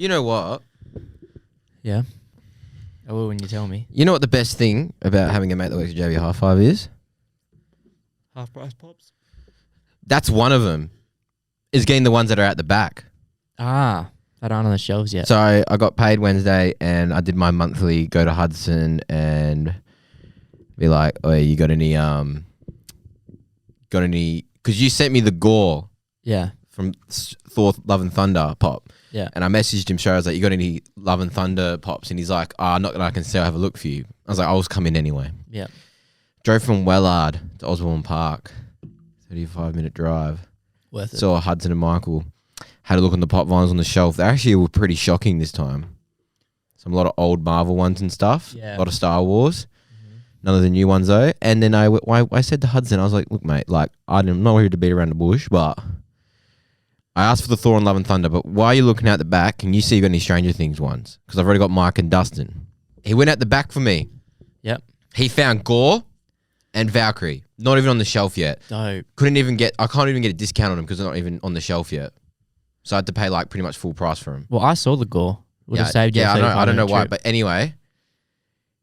You know what? Yeah. I will when you tell me. You know what the best thing about having a mate that works at JB High Five is? Half price pops. That's one of them. Is getting the ones that are at the back. Ah, that aren't on the shelves yet. So I got paid Wednesday, and I did my monthly go to Hudson and be like, "Oh, you got any? Because you sent me the gore Yeah. from Thor: Love and Thunder pop." Yeah. And I messaged him, I was like, "You got any Love and Thunder pops?" And he's like, "Not that I can say. I'll have a look for you." I was like, "I'll just come in anyway." Yeah. Drove from Wellard to Osborne Park, 35-minute drive. Worth it. Saw Hudson and Michael. Had a look on the pop vinyls on the shelf. They actually were pretty shocking this time. A lot of old Marvel ones and stuff. Yeah. A lot of Star Wars. None of the new ones though. And then I said to Hudson, I was like, "Look, mate, like I'm not here to beat around the bush, but I asked for the Thor and Love and Thunder, but why are you looking out the back? Can you see you got any Stranger Things ones? Because I've already got Mike and Dustin." He went out the back for me. Yep. He found Gore and Valkyrie. Not even on the shelf yet. Dope. I can't even get a discount on them because they're not even on the shelf yet. So I had to pay like pretty much full price for them. Well, I saw the gore. Would have saved you. Yeah, I don't know why. But anyway,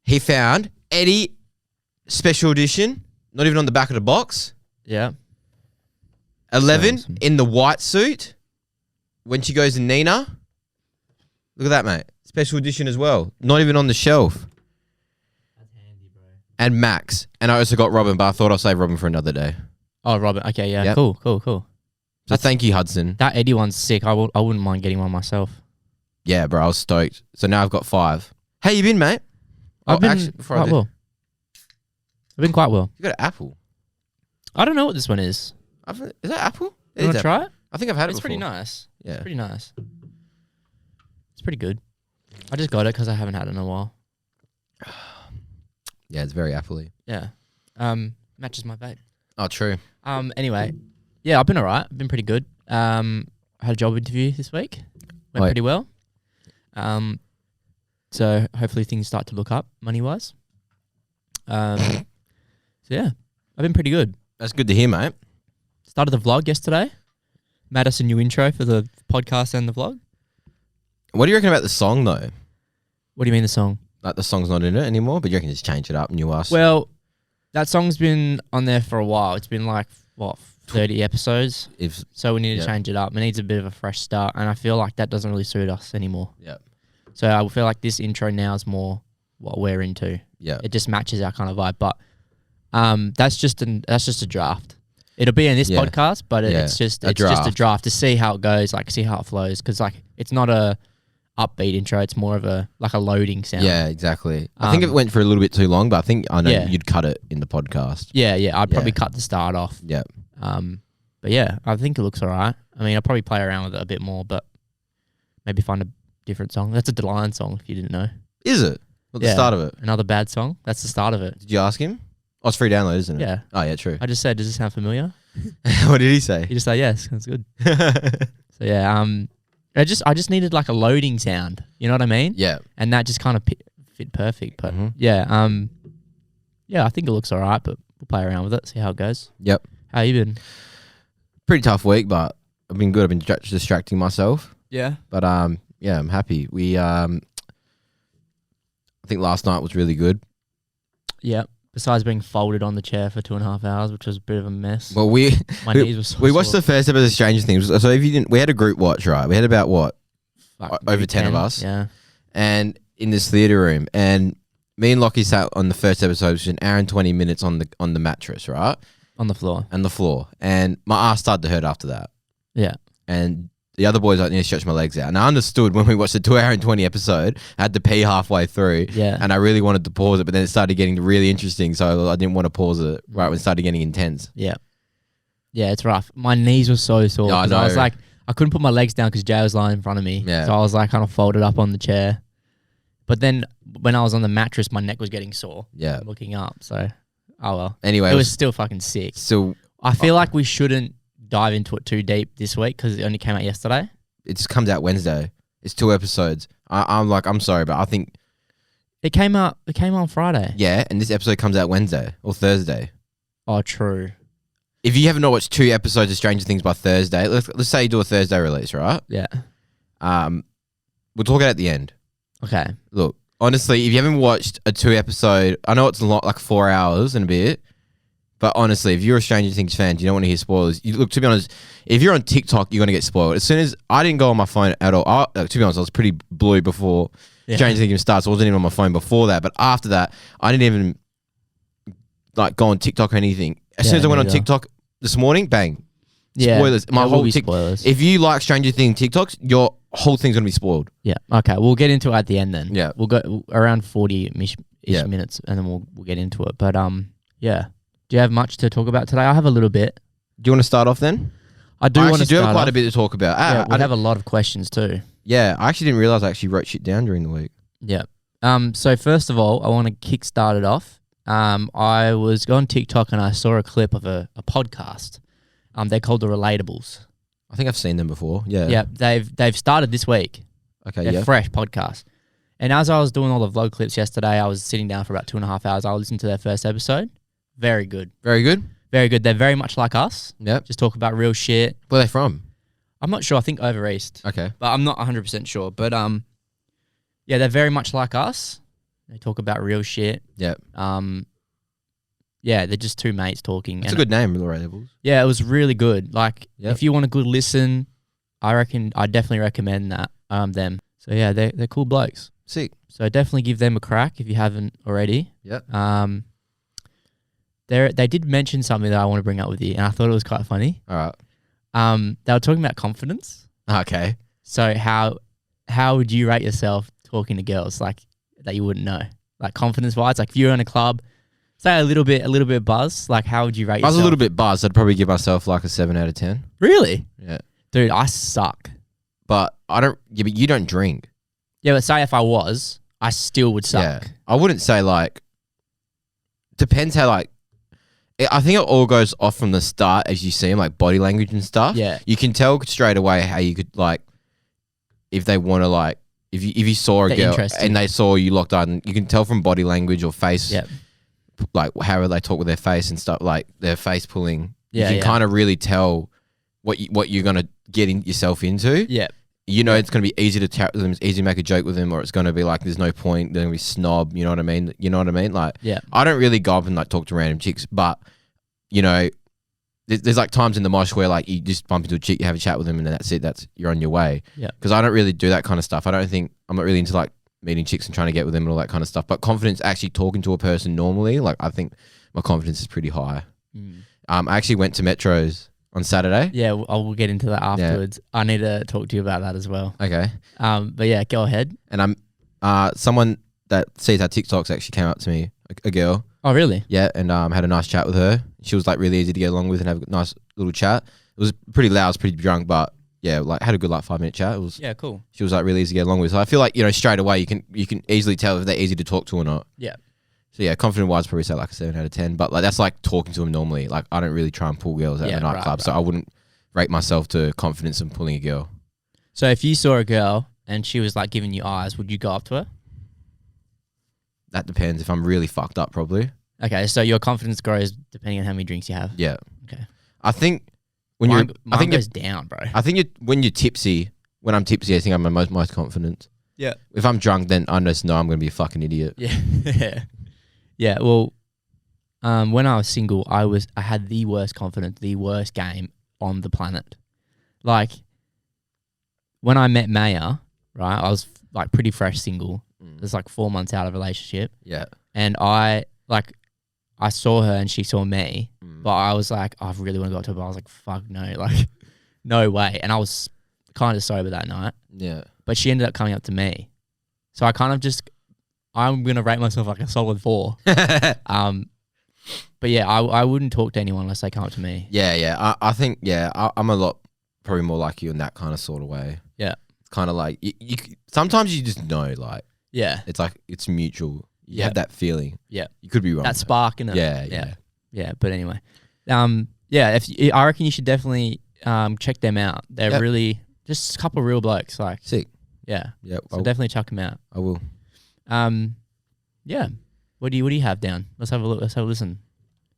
he found Eddie Special Edition, not even on the back of the box. Yeah. 11 Awesome. in the white suit when she goes to Nina. Look at that, mate. Special edition as well. Not even on the shelf. That's handy, bro. And Max. And I also got Robin, but I thought I'll save Robin for another day. Oh, Robin. Okay, yeah. Yep. Cool. So thank you, Hudson. That Eddie one's sick. I wouldn't mind getting one myself. Yeah, bro, I was stoked. So now I've got 5. How you been, mate? I've been actually, before I quite do, well. I've been quite well. You got an apple. I don't know what this one is. Is that apple? It You is want to apple. try it? I think I've had it It's before. pretty nice. Yeah. It's pretty nice. It's pretty good. I just got it because I haven't had it in a while. Yeah, it's very apple-y. Yeah. Matches my vape. Oh, true. Anyway, yeah, I've been alright. I've been pretty good. I had a job interview this week. Went pretty well. So hopefully things start to look up money-wise. So yeah, I've been pretty good. That's good to hear, mate. Started the vlog yesterday. Made us a new intro for the podcast and the vlog. What do you reckon about the song, though? What do you mean the song? Like, the song's not in it anymore, but you reckon just change it up and you ask? Well, that song's been on there for a while. It's been like, 30 episodes? So we need to change it up. It needs a bit of a fresh start, and I feel like that doesn't really suit us anymore. Yeah. So I feel like this intro now is more what we're into. Yeah. It just matches our kind of vibe. But that's just a draft. It'll be in this podcast, but it's just a draft to see how it goes, like see how it flows. Because like it's not a upbeat intro; it's more of a loading sound. Yeah, exactly. I think it went for a little bit too long, but I know you'd cut it in the podcast. Yeah. I'd probably cut the start off. Yeah. But yeah, I think it looks alright. I mean, I'll probably play around with it a bit more, but maybe find a different song. That's a Deline song, if you didn't know. Is it? At the start of it? Another bad song. That's the start of it. Did you ask him? Oh, it's free download, isn't it? Yeah. Oh, yeah, true. I just said, does this sound familiar? What did he say? He just said, yes, that's good. So yeah, I just needed like a loading sound. You know what I mean? Yeah. And that just kind of fit perfect. But yeah, I think it looks alright, but we'll play around with it, see how it goes. Yep. How you been? Pretty tough week, but I've been good. I've been distracting myself. Yeah. But yeah, I'm happy. We I think last night was really good. Yeah. Besides being folded on the chair for 2.5 hours, which was a bit of a mess. Well, my knees were so we watched sore. the first episode of Stranger Things. So if you didn't, we had a group watch, right? We had about what? Like over maybe 10 of us. Yeah. And in this theatre room, and me and Lockie sat on the first episode, which was an hour and 20 minutes on the mattress, right? On the floor. And the floor. And my ass started to hurt after that. Yeah. And the other boys, I nearly stretched my legs out. And I understood when we watched the 2 hour and 20 episode, I had to pee halfway through. Yeah. And I really wanted to pause it, but then it started getting really interesting. So I didn't want to pause it right when it started getting intense. Yeah. Yeah, it's rough. My knees were so sore. Yeah, I know. I was like, I couldn't put my legs down because Jay was lying in front of me. Yeah. So I was like kind of folded up on the chair. But then when I was on the mattress, my neck was getting sore. Yeah. Looking up. So, oh well. Anyway. It was still fucking sick. So I feel like we shouldn't dive into it too deep this week because it only came out yesterday. It just comes out Wednesday. It's 2 episodes. I'm sorry, but I think It came on Friday. yeah, and this episode comes out Wednesday or Thursday. Oh, true. If you haven't watched 2 episodes of Stranger Things by Thursday, let's say you do a Thursday release, right? Yeah. we'll talk at the end. Okay. Look, honestly, if you haven't watched a 2-episode, I know it's a lot, like 4 hours and a bit, but honestly, if you're a Stranger Things fan, you don't want to hear spoilers. Look, to be honest, if you're on TikTok, you're going to get spoiled. As soon as I didn't go on my phone at all, to be honest, I was pretty blue before Stranger Things even starts. I wasn't even on my phone before that, but after that, I didn't even like go on TikTok or anything. As soon as I went on TikTok this morning, bang. Spoilers. My whole spoilers. If you like Stranger Things TikToks, your whole thing's gonna be spoiled. Yeah. Okay. We'll get into it at the end then. Yeah. We'll go around 40-ish minutes, and then we'll get into it. But yeah. Do you have much to talk about today? I have a little bit. Do you want to start off then? I do want to do have quite a bit to talk about. Yeah, I have a lot of questions too. Yeah. I actually didn't realize I actually wrote shit down during the week. Yeah. So first of all, I want to kickstart it off. I was on TikTok and I saw a clip of a podcast. They're called the Relatables. I think I've seen them before. Yeah. Yeah. They've started this week. Okay. They're fresh podcast. And as I was doing all the vlog clips yesterday, I was sitting down for about 2.5 hours. I listened to their first episode. Very good. Very good? Very good. They're very much like us. Yep. Just talk about real shit. Where are they from? I'm not sure. I think over east. Okay. But I'm not 100% sure. But yeah, they're very much like us. They talk about real shit. Yep. Yeah, they're just two mates talking. It's a good name, Relatables. Yeah, it was really good. Like, if you want a good listen, I definitely recommend that them. So yeah, they're cool blokes. Sick. So definitely give them a crack if you haven't already. Yep. They did mention something that I want to bring up with you, and I thought it was quite funny. All right. They were talking about confidence. Okay. So how would you rate yourself talking to girls like that you wouldn't know? Like confidence wise, like if you're in a club, say a little bit buzz, like how would you rate yourself? I was a little bit buzzed. I'd probably give myself like a 7 out of 10. Really? Yeah. Dude, I suck. But but you don't drink. Yeah, but say if I was, I still would suck. Yeah. I wouldn't say like, depends how like, I think it all goes off from the start as you see them, like body language and stuff. Yeah. You can tell straight away how you could like, if they want to like, if you saw a girl and they saw you locked on, you can tell from body language or face, like how they talk with their face and stuff, like their face pulling. Yeah, you can kind of really tell what you're gonna get yourself into. Yeah. You know, it's going to be easy to chat with them. It's easy to make a joke with them, or it's going to be like, there's no point. They're going to be snob. You know what I mean? Like, I don't really go up and like talk to random chicks, but you know, there's like times in the mosh where like you just bump into a chick, you have a chat with them, and then that's it. You're on your way. Yeah. Because I don't really do that kind of stuff. I'm not really into like meeting chicks and trying to get with them and all that kind of stuff. But confidence, actually talking to a person normally, like I think my confidence is pretty high. I actually went to Metro's on Saturday. Yeah, we'll get into that afterwards. Yeah. I need to talk to you about that as well. Okay. But yeah, go ahead. And I'm someone that sees our TikToks actually came up to me, a girl. Oh, really? Yeah, and had a nice chat with her. She was like really easy to get along with and have a nice little chat. It was pretty loud, I was pretty drunk, but yeah, like had a good like 5-minute chat. It was cool. She was like really easy to get along with. So I feel like, you know, straight away you can easily tell if they're easy to talk to or not. Yeah. So yeah, confident wise probably say like a 7 out of 10. But like that's like talking to them normally. Like I don't really try and pull girls out of the nightclub. Right. So I wouldn't rate myself to confidence in pulling a girl. So if you saw a girl and she was like giving you eyes, would you go up to her? That depends. If I'm really fucked up, probably. Okay, so your confidence grows depending on how many drinks you have. Yeah. Okay. I think when mine goes down, bro. I think when you're tipsy, when I'm tipsy, I think I'm most confident. Yeah. If I'm drunk, then I just know I'm going to be a fucking idiot. Yeah. Yeah. Well, when I was single, I had the worst confidence, the worst game on the planet. Like when I met Maya, right? I was like pretty fresh single. It was like 4 months out of a relationship. Yeah. And I saw her and she saw me, but I was like, I really want to go up to her, but I was like, fuck no, like no way. And I was kind of sober that night. Yeah. But she ended up coming up to me. So I kind of I'm going to rate myself like a solid 4. But yeah, I wouldn't talk to anyone unless they come up to me. Yeah. I think, I'm a lot probably more like you in that kind of sort of way. Yeah. It's kind of like, you sometimes you just know, like. Yeah. It's like, it's mutual. You have that feeling. Yeah. You could be wrong. That spark in it. Yeah. Yeah. But anyway, I reckon you should definitely check them out. They're really just a couple of real blokes. Like sick. Yeah. Yeah. So definitely check them out. I will. Yeah. What do you have down? Let's have a look. Let's have a listen.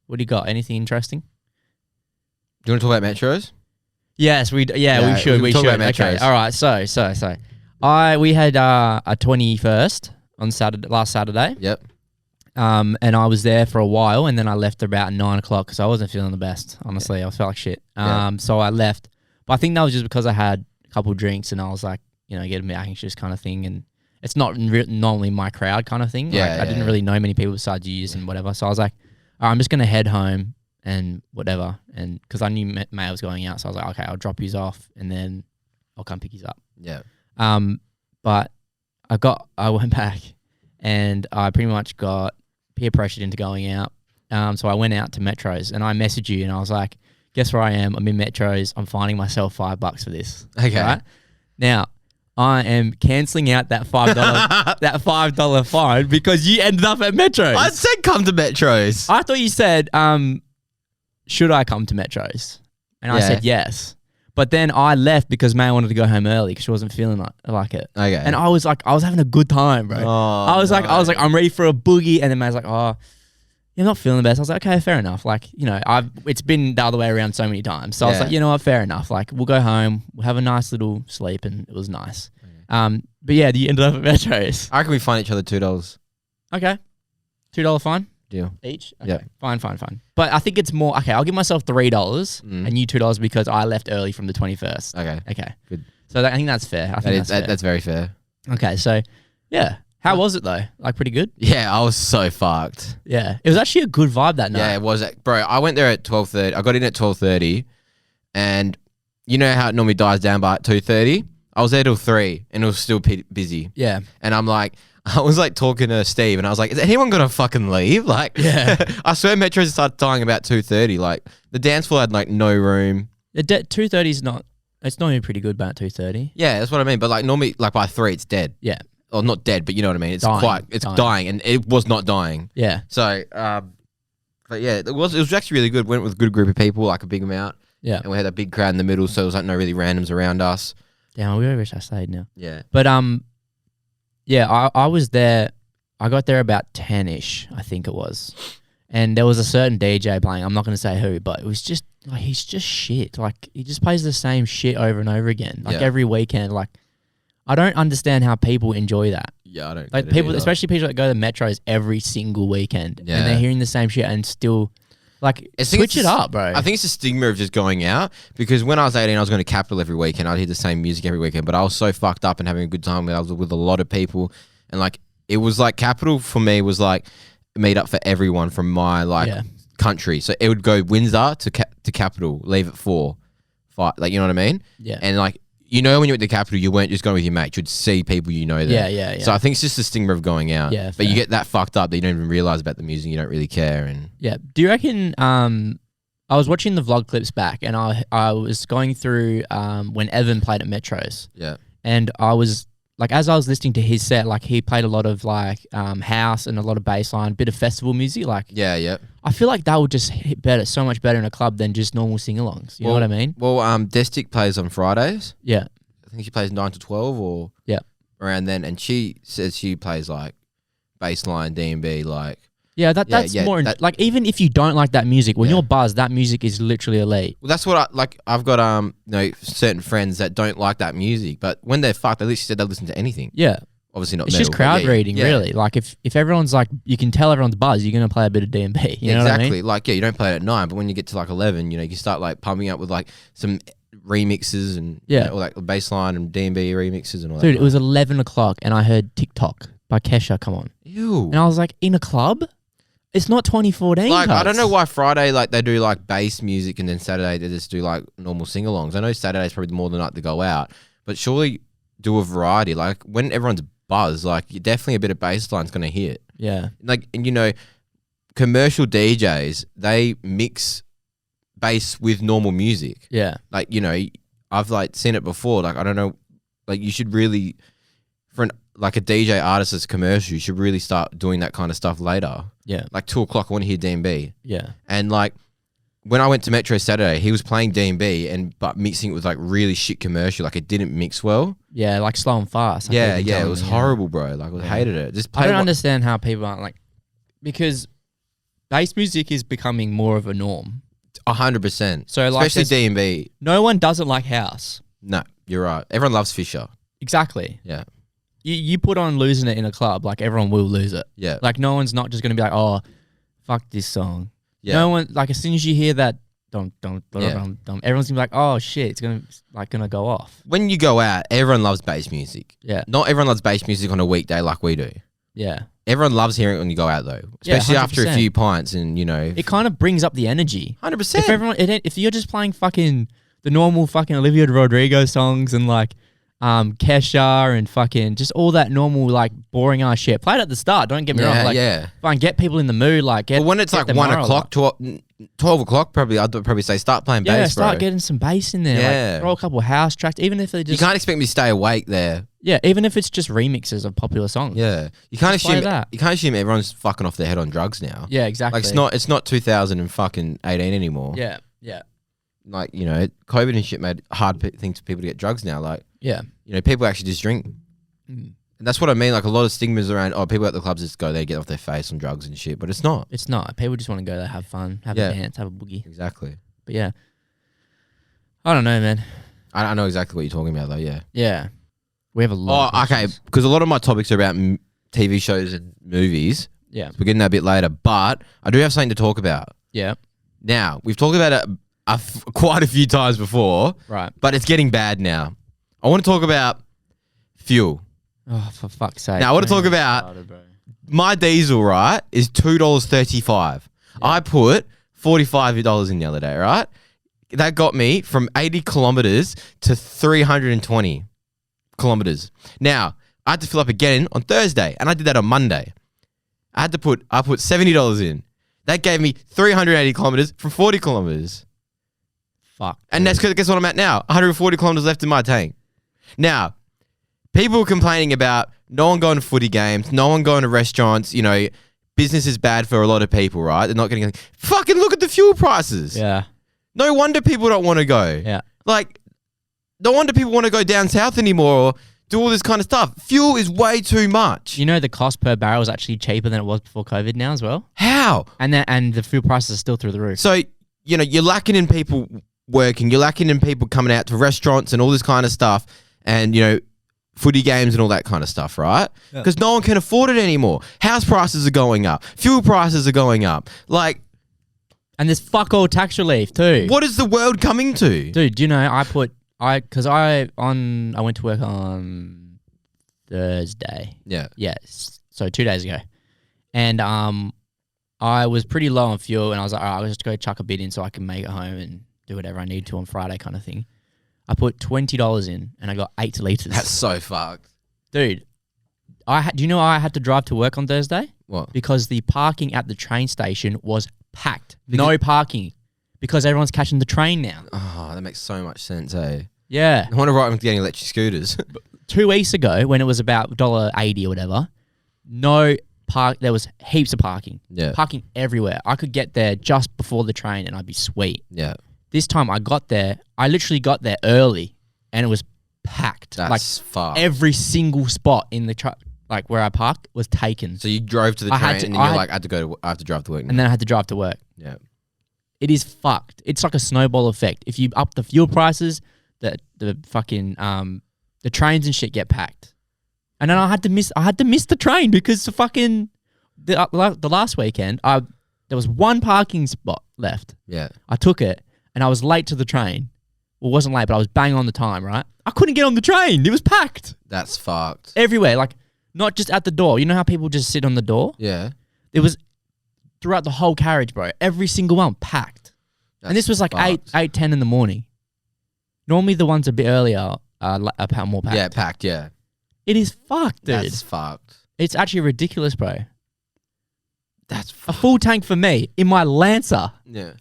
What do you got? Anything interesting? Do you want to talk about Metros? Yes, we should. We should. About Metros. Okay. All right. So We had a 21st on last Saturday. Yep. And I was there for a while, and then I left about 9 o'clock because I wasn't feeling the best. Honestly, I felt like shit. So I left, but I think that was just because I had a couple drinks and I was like, getting a bit anxious kind of thing, and it's not normally my crowd kind of thing. Yeah, I didn't really know many people besides you and whatever. So I was like, I'm just gonna head home and whatever, and because I knew May was going out, so I was like, okay, I'll drop yous off and then I'll come pick yous up. Yeah. But I went back and I pretty much got peer pressured into going out. So I went out to Metros and I messaged you and I was like, guess where I am? I'm in Metros. I'm finding myself $5 for this. Okay. Right? Now, I am cancelling out that $5 that $5 fine because you ended up at Metros. I said come to Metros. I thought you said, should I come to Metros? And I said yes. But then I left because May wanted to go home early because she wasn't feeling like it. Okay. And I was having a good time, bro. I was like, I'm ready for a boogie. And then May's like, oh, you're not feeling the best. I was like, okay, fair enough. Like, it's been the other way around so many times. So I was like, you know what, fair enough. Like, we'll go home, we'll have a nice little sleep, and it was nice. But yeah, you ended up at Metros. I reckon we find each other $2. Okay. $2 fine? Deal. Each? Okay. Yep. Fine. But I think it's more, okay, I'll give myself $3 and you $2 because I left early from the 21st. Okay. Good. So I think that's fair. That's very fair. Okay, so yeah. How was it though? Like pretty good? Yeah, I was so fucked. Yeah. It was actually a good vibe that night. Yeah, it was. Bro, I went there at 12:30. I got in at 12:30 and you know how it normally dies down by 2:30? I was there till 3 and it was still busy. Yeah. And I was like talking to Steve and I was like, is anyone going to fucking leave? Like, yeah. I swear Metros started dying about 2:30. Like, the dance floor had like no room. 2:30 is it's normally pretty good about 2:30. Yeah, that's what I mean. But like normally, like by 3, it's dead. Yeah. Or not dead, but you know what I mean? It's dying and it was not dying. Yeah. So, but yeah, it was actually really good. Went with a good group of people, like a big amount. Yeah. And we had a big crowd in the middle, so it was like no really randoms around us. Damn, we wish I stayed now. Yeah. But yeah, I was there. I got there about 10-ish, I think it was. And there was a certain DJ playing. I'm not going to say who, but it was just like, he's just shit. Like, he just plays the same shit over and over again. Like every weekend. Like, I don't understand how people enjoy that. Yeah, I don't. Like people, especially people that go to Metros every single weekend, and they're hearing the same shit and still, like, switch it up, bro. I think it's the stigma of just going out because when I was 18, I was going to Capital every weekend. I'd hear the same music every weekend, but I was so fucked up and having a good time. I was with a lot of people, and like it was like Capital for me was like a meet up for everyone from my country. So it would go Windsor to Capital, leave at 4, 5. Like, you know what I mean? Yeah. And like, you know, when you went to Capital, you weren't just going with your mates. You'd see people you know there. Yeah. So I think it's just the stigma of going out. Yeah, but you get that fucked up that you don't even realize about the music. You don't really care. And yeah. Do you reckon? I was watching the vlog clips back, and I was going through when Evan played at Metros. Yeah. And I was like, as I was listening to his set, like he played a lot of like house and a lot of bassline, bit of festival music. Like yeah. I feel like that would just hit better, so much better in a club than just normal sing-alongs. You know what I mean? Well, Destic plays on Fridays. Yeah. I think she plays 9 to 12 or around then, and she says she plays like bassline, D&B, like that's more like even if you don't like that music, when you're buzzed, that music is literally elite. Well, that's what I like. I've got certain friends that don't like that music, but when they're fucked, at least she said they listen to anything. Yeah, obviously not. It's metal, just crowd reading, really. Like if everyone's like, you can tell everyone's buzzed, you're gonna play a bit of D&B. You know exactly. What I mean? Like you don't play it at 9, but when you get to like 11, you can start like pumping up with like some remixes and or like bassline and D&B remixes and all that. Dude, it was 11 o'clock and I heard TikTok by Kesha come on. Ew. And I was like, in a club? It's not 2014. Like, I don't know why Friday like they do like bass music and then Saturday they just do like normal sing-alongs. I know Saturday's probably more the night to go out, but surely do a variety. Like when everyone's buzzed, like definitely a bit of bassline's gonna hit. Yeah. Like, and commercial DJs, they mix bass with normal music. Yeah. Like, I've like seen it before. Like, I don't know, like you should really, for like a DJ artist that's commercial, you should really start doing that kind of stuff later. Yeah. Like 2 o'clock, I want to hear D&B. Yeah. And like when I went to Metro Saturday, he was playing D&B but mixing it with like really shit commercial. Like it didn't mix well. Yeah, like slow and fast. Yeah, it was horrible, bro. Like I hated it. I don't understand how people aren't like, because bass music is becoming more of a norm. 100%. So like, especially D&B. No one doesn't like house. No, you're right. Everyone loves Fisher. Exactly. Yeah. You put on losing it in a club, like everyone will lose it. Yeah. Like no one's not just gonna be like, oh, fuck this song. Yeah. No one, like as soon as you hear that, everyone's gonna be like, oh shit, it's gonna go off. When you go out, everyone loves bass music. Yeah. Not everyone loves bass music on a weekday like we do. Yeah. Everyone loves hearing it when you go out though, especially after a few pints and it kind of brings up the energy. 100%. If you're just playing fucking the normal fucking Olivia Rodrigo songs and like Kesha and fucking just all that normal like boring ass shit. Play it at the start. Don't get me wrong. Like, fine, get people in the mood. Like, but when it's like 1 o'clock, 12 o'clock, probably I'd probably say start playing bass. Yeah, start getting some bass in there. Yeah, like, throw a couple of house tracks, even if they just. You can't expect me to stay awake there. Yeah, even if it's just remixes of popular songs. Yeah, you can't assume everyone's fucking off their head on drugs now. Yeah, exactly. Like it's not 2018 anymore. Yeah, yeah. Like, you know, COVID and shit made hard things for people to get drugs now. Like, yeah, you know, people actually just drink. And that's what I mean. Like a lot of stigmas around, people at the clubs just go there, get off their face on drugs and shit. But it's not. It's not. People just want to go there, have fun, have a dance, have a boogie. Exactly. But yeah, I don't know, man. I know exactly what you're talking about though. Yeah. Yeah. We have a lot. Oh, okay. Because a lot of my topics are about TV shows and movies. Yeah. So we're getting that a bit later. But I do have something to talk about. Yeah. Now, we've talked about it quite a few times before. Right. But it's getting bad now. I want to talk about fuel. Oh, for fuck's sake. Now, I want to talk about my diesel, right, is $2.35. Yeah. I put $45 in the other day, right? That got me from 80 kilometers to 320 kilometers. Now, I had to fill up again on Thursday, and I did that on Monday. I put $70 in. That gave me 380 kilometers from 40 kilometers. Fuck. And that's guess what I'm at now? 140 kilometers left in my tank. Now, people are complaining about no one going to footy games, no one going to restaurants, you know, business is bad for a lot of people, right? They're not getting anything. Fucking look at the fuel prices. Yeah. No wonder people don't want to go. Yeah. Like, no wonder people want to go down south anymore or do all this kind of stuff. Fuel is way too much. You know the cost per barrel is actually cheaper than it was before COVID now as well? How? And the fuel prices are still through the roof. So, you know, you're lacking in people working, you're lacking in people coming out to restaurants and all this kind of stuff and, you know, footy games and all that kind of stuff, right? Because no one can afford it anymore. House prices are going up. Fuel prices are going up. Like... And there's fuck all tax relief too. What is the world coming to? Dude, do you know, I went to work on Thursday. Yeah. Yes. So 2 days ago. And I was pretty low on fuel and I was like, all right, I'll just go chuck a bit in so I can make it home and do whatever I need to on Friday kind of thing. I put $20 in and I got 8 litres. That's so fucked. Dude, do you know why I had to drive to work on Thursday? What? Because the parking at the train station was packed. No parking. Because everyone's catching the train now. Oh, that makes so much sense, eh? Yeah. I wonder why I'm getting electric scooters. 2 weeks ago, when it was about $1.80 or whatever, there was heaps of parking. Yeah. Parking everywhere. I could get there just before the train and I'd be sweet. Yeah. This time I literally got there early and it was packed. That's fucked. Every single spot in the truck, like where I parked, was taken. So you drove to the train and you're like, I have to drive to work now. And then I had to drive to work. Yeah. It is fucked. It's like a snowball effect. If you up the fuel prices, the fucking the trains and shit get packed. And then I had to miss the train because the last weekend there was one parking spot left. Yeah. I took it and I was late to the train. Well, it wasn't late, but I was bang on the time, right? I couldn't get on the train. It was packed. That's fucked. Everywhere, like not just at the door. You know how people just sit on the door? Yeah. It was throughout the whole carriage, bro. Every single one packed. And this was like fucked. 8:10 in the morning. Normally the ones a bit earlier are more packed. Yeah, packed, yeah. It is fucked, dude. That's fucked. It's actually ridiculous, bro. That's a full tank for me in my Lancer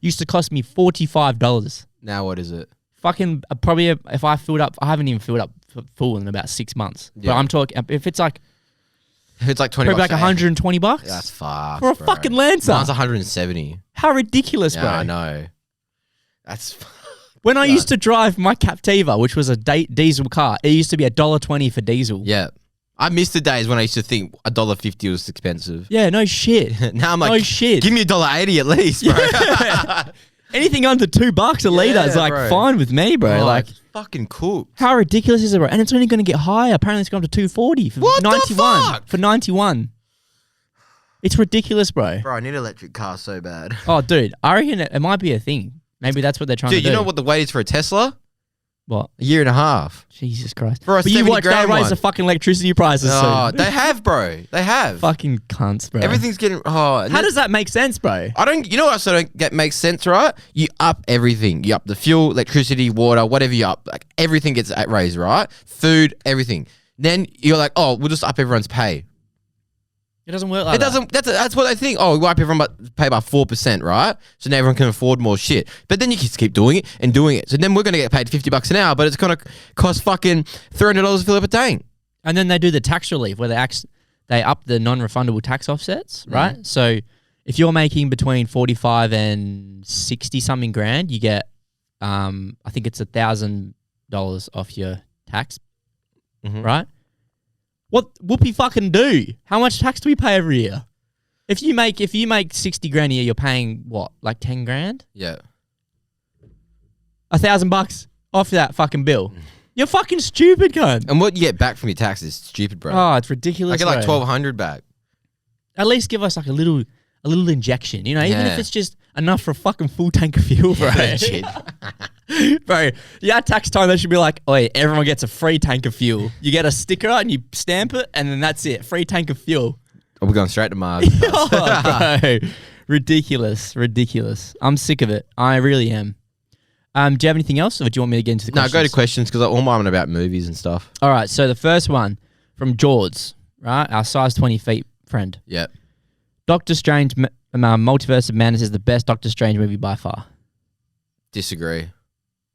used to cost me $45. Now what is it? Fucking probably if I filled up, I haven't even filled up full in about 6 months. Yeah. But I'm talking, if it's like 20 probably like $120. That's fucked, for a fucking Lancer. Mine's 170. How ridiculous, bro. I know. That's when I used to drive my Captiva, which was a diesel car, it used to be $1.20 for diesel. Yeah. I miss the days when I used to think $1.50 was expensive. Yeah, no shit. Now I'm like, no shit. Give me $1.80 at least, bro. Yeah. Anything under $2 a litre is like fine with me, bro. Oh, like fucking cooked. How ridiculous is it, bro? And it's only going to get higher. Apparently, it's gone to 240 for What 91. the fuck? For 91. It's ridiculous, bro. Bro, I need an electric car so bad. Oh, dude, I reckon it might be a thing. Maybe that's what they're trying to do. Dude, you know what the wait is for a Tesla? What? A year and a half. Jesus Christ. For a but you watch, they raise one. the fucking electricity prices Oh, soon. they have, bro. They have. Fucking cunts, bro. Everything's getting... How does that make sense, bro? I don't... You know what I don't get makes sense, right? You up everything. You up the fuel, electricity, water, whatever you up. Like, everything gets raised, right? Food, everything. Then you're like, oh, we'll just up everyone's pay. It doesn't work like that. That's what they think. Oh, we wipe everyone pay by 4%, right? So now everyone can afford more shit. But then you just keep doing it and doing it. So then we're going to get paid $50 an hour, but it's going to cost fucking $300 to fill up a tank. And then they do the tax relief where they up the non-refundable tax offsets, right? So if you're making between 45 and 60 something grand, you get, I think it's $1,000 off your tax, right? What whoopie fucking do? How much tax do we pay every year? If you make 60 grand a year, you're paying what, like 10 grand? Yeah. $1,000 off that fucking bill. You're fucking stupid, cunt. And what you get back from your tax is stupid, bro. Oh, it's ridiculous. I get like $1,200 back. At least give us like a little injection, you know, even if it's just enough for a fucking full tank of fuel, bro. Bro, yeah, tax time, they should be like, oh, everyone gets a free tank of fuel. You get a sticker and you stamp it, and then that's it. Free tank of fuel. Oh, we're going straight to Mars. Oh, bro. Ridiculous. I'm sick of it. I really am. Do you have anything else, or do you want me to get into the questions? No, go to questions, because all mine are about movies and stuff. All right, so the first one from George, right? Our size 20 feet friend. Yep. Doctor Strange Multiverse of Madness is the best Doctor Strange movie by far. Disagree.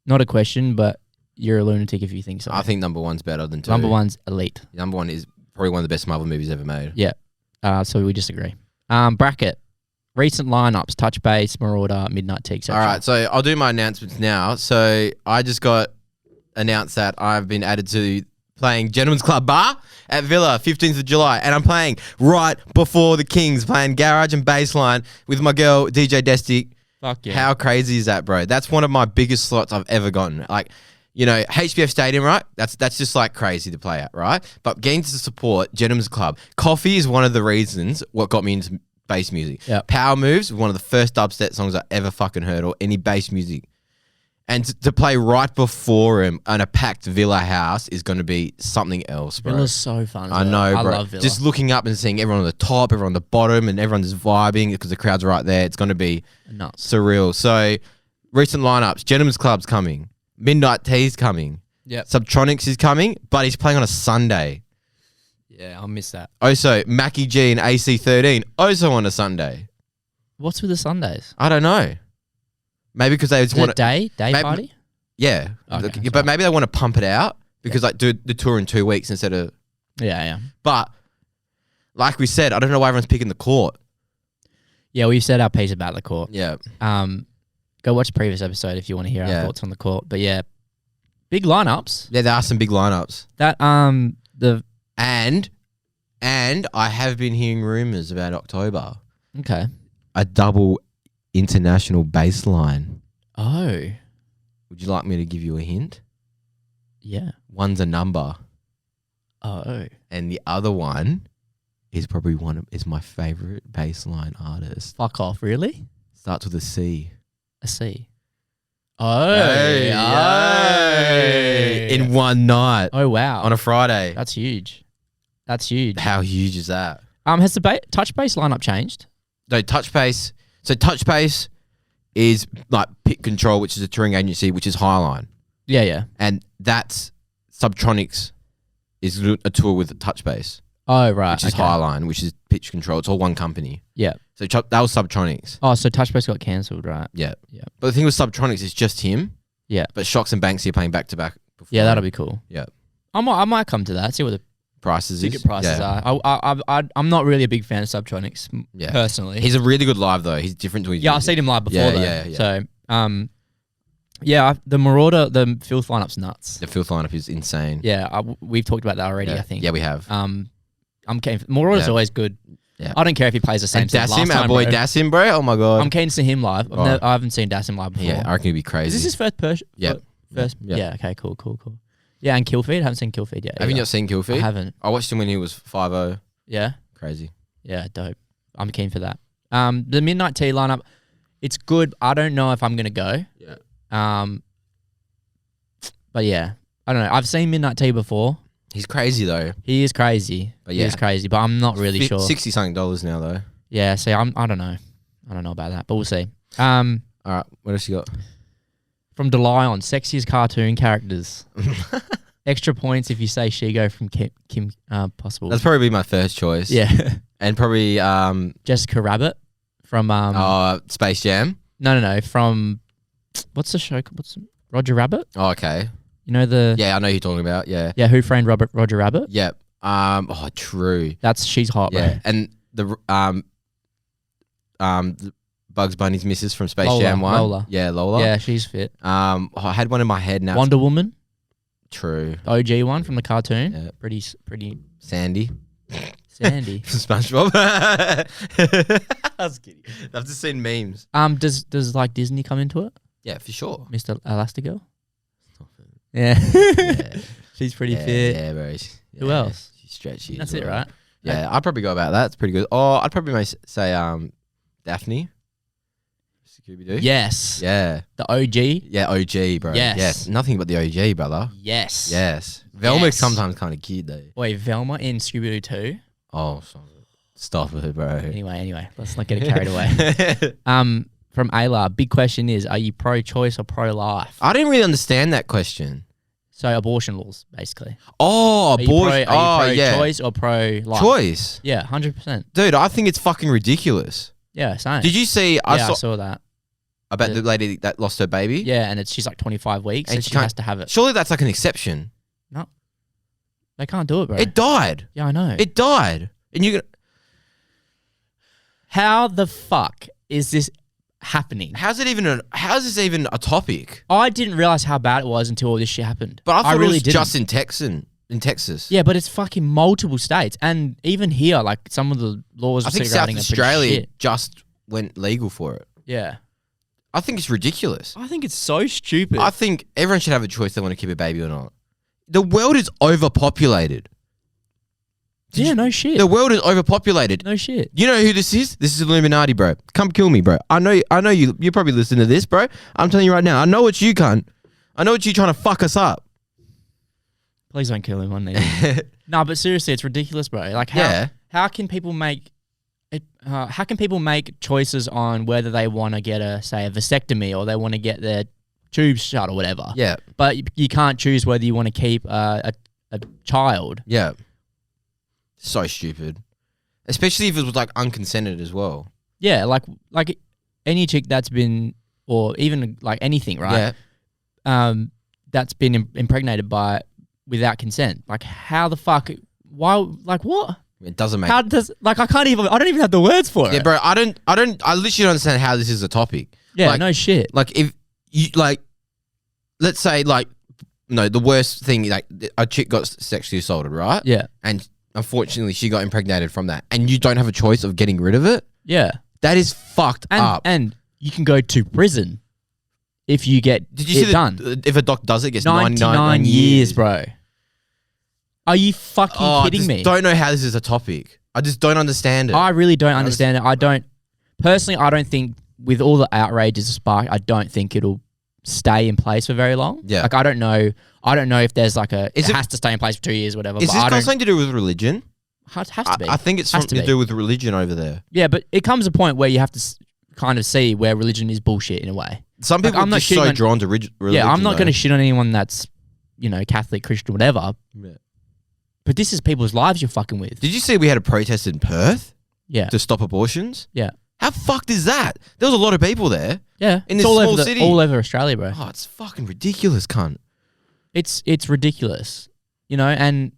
Not a question, but you're a lunatic if you think so. I think number one's better than two. Number one's elite. Number one is probably one of the best Marvel movies ever made. Yeah. So we disagree. Bracket. Recent lineups: Touch Base, Marauder, Midnight Tea, etc. All right, so I'll do my announcements now. So I just got announced that I've been added to playing Gentlemen's Club Bar at Villa, 15th of July. And I'm playing right before the Kings, playing Garage and Bassline with my girl, DJ Destic. Fuck yeah. How crazy is that, bro? That's one of my biggest slots I've ever gotten. Like, you know, HBF Stadium, right? That's just like crazy to play at, right? But getting to support Gentlemen's Club. Coffee is one of the reasons what got me into bass music. Yep. Power Moves, one of the first dubstep songs I ever fucking heard, or any bass music. And to play right before him in a packed Villa house is going to be something else, bro. Villa's so fun. I know, bro. I love Villa. Just looking up and seeing everyone on the top, everyone on the bottom, and everyone's vibing because the crowd's right there. It's going to be nuts, surreal. So, recent lineups: Gentlemen's Club's coming, Midnight Tea's coming, Subtronics is coming, but he's playing on a Sunday. Yeah, I'll miss that. Also, Mackie G and AC13 also on a Sunday. What's with the Sundays? I don't know. Maybe because they just want day party. Yeah, Okay, but maybe they want to pump it out because like do the tour in 2 weeks instead of. Yeah. But like we said, I don't know why everyone's picking the court. Yeah, we said our piece about the court. Yeah. Go watch the previous episode if you want to hear our thoughts on the court. But yeah, big lineups. Yeah, there are some big lineups. That And I have been hearing rumors about October. Okay. A double international baseline. Oh. Would you like me to give you a hint? Yeah. One's a number. Oh. And the other one is probably is my favorite baseline artist. Fuck off, really? Starts with a C. A C. Oh. Hey. In one night. Oh, wow. On a Friday. That's huge. How huge is that? Has the Touch Base lineup changed? No, Touch Base. So Touch Base is like Pit Control, which is a touring agency, which is Highline. Yeah. And that's Subtronics is a tour with Touch Base. Oh, right. Which is Highline, which is Pitch Control. It's all one company. Yeah. So that was Subtronics. Oh, so Touch Base got cancelled, right? Yeah. But the thing with Subtronics is just him. Yeah. But Shocks and Banksy are playing back to back. Yeah, that'll be cool. Yeah. I might come to that. See what the ticket prices are. I'm not really a big fan of Subtronics personally. He's a really good live though. He's different to his music. I've seen him live before though. Yeah. So the Marauder, the Filth lineup's nuts. The Filth lineup is insane. Yeah, we've talked about that already. I think. Yeah, we have. I'm keen. Marauder's always good. Yeah. I don't care if he plays the same song last time. Our boy Dasim, bro. Oh my god. I'm keen to see him live. I haven't seen Dasim live before. Yeah, I reckon he'd be crazy. Is this his first Yeah. First, yeah. Okay, cool. Yeah, and Kill Feed. I haven't seen Kill Feed yet. Have you not seen Kill Feed? I haven't. I watched him when he was 5'0". Yeah. Crazy. Yeah, dope. I'm keen for that. The Midnight Tea lineup, it's good. I don't know if I'm gonna go. Yeah. But yeah, I don't know. I've seen Midnight Tea before. He's crazy though. He is crazy. But yeah. He is crazy, but I'm not really sure. $60-something now though. Yeah. See, I don't know. I don't know about that, but we'll see. All right. What else you got? From DeLion, sexiest cartoon characters. Extra points if you say Shigo from Kim Possible. That's probably my first choice. Yeah. And probably Jessica Rabbit from Space Jam. No. From what's the show? Roger Rabbit? Oh, okay. You know the Yeah, I know who you're talking about. Yeah. Yeah, Who Framed Roger Rabbit? Yep. True. She's hot, bro. Yeah. And the Bugs Bunny's missus from Space Jam 1. Lola. Yeah, Lola. Yeah, she's fit. I had one in my head now. Wonder Woman. True. The OG one from the cartoon. Yeah. Pretty Sandy. Sandy. From SpongeBob. I was kidding. I've just seen memes. Does like Disney come into it? Yeah, for sure. Mr. Elastigirl? Yeah. She's pretty fit. Yeah, bro. Who else? She's stretchy. That's it, right? Yeah, I'd probably go about that. It's pretty good. Oh, I'd probably say Daphne. Scooby-Doo. Yes. Yeah. The OG. Yeah, OG, bro. Yes. Nothing but the OG, brother. Yes. Velma's sometimes kind of cute though. Wait, Velma in Scooby-Doo 2? Oh, stop it, bro. Anyway, let's not get it carried away. From Ayla, big question is, are you pro-choice or pro-life? I didn't really understand that question. So abortion laws, basically. Oh, abortion. Are you pro-choice or pro-life? Choice. Yeah, 100%. Dude, I think it's fucking ridiculous. Yeah, same. Did you see? I saw that. About the lady that lost her baby? Yeah, and she's like 25 weeks and she has to have it. Surely that's like an exception. No. They can't do it, bro. It died. Yeah, I know. It died. And you're gonna... How the fuck is this happening? How is this even a topic? I didn't realize how bad it was until all this shit happened. But I thought it was just in Texas. Yeah, but it's fucking multiple states. And even here, like some of the laws I think South Australia just went legal for it. Yeah. I think it's ridiculous. I think it's so stupid. I think everyone should have a choice they want to keep a baby or not. The world is overpopulated. Yeah, no shit. The world is overpopulated. No shit. You know who this is? This is Illuminati, bro. Come kill me, bro. I know you probably listen to this, bro. I'm telling you right now. I know it's you, cunt. I know it's you trying to fuck us up. Please don't kill him on there. No, but seriously, it's ridiculous, bro. Like how can people make choices on whether they want to get a vasectomy or they want to get their tubes shut or whatever? Yeah. But you can't choose whether you want to keep a child. Yeah. So stupid. Especially if it was like unconsented as well. Yeah, like any chick that's been, or even like anything, right? Yeah. That's been impregnated without consent. Like how the fuck? Why? Like what? It doesn't make. How does I don't even have the words for it. Yeah, bro. I literally don't understand how this is a topic. Yeah, no shit. Like if you let's say the worst thing, like a chick got sexually assaulted, right? Yeah. And unfortunately she got impregnated from that, and you don't have a choice of getting rid of it. Yeah. That is fucked up. And you can go to prison if you get done. If a doc does it, it gets 99 years, bro. Are you fucking kidding me? I don't know how this is a topic. I just don't understand it. I really don't understand it. I don't think with all the outrages sparked, I don't think it'll stay in place for very long. Yeah. Like I don't know if there's like it has to stay in place for 2 years or whatever. Is this got something to do with religion? It has to be. I think it's something to do with religion over there. Yeah, but it comes a point where you have to kind of see where religion is bullshit in a way. Some people are just so drawn to religion. Yeah, I'm not going to shit on anyone that's, Catholic, Christian, whatever. Yeah. But this is people's lives you're fucking with. Did you see we had a protest in Perth? Yeah. To stop abortions? Yeah. How fucked is that? There was a lot of people there. Yeah. In this small city. All over Australia, bro. Oh, it's fucking ridiculous, cunt. It's ridiculous. And,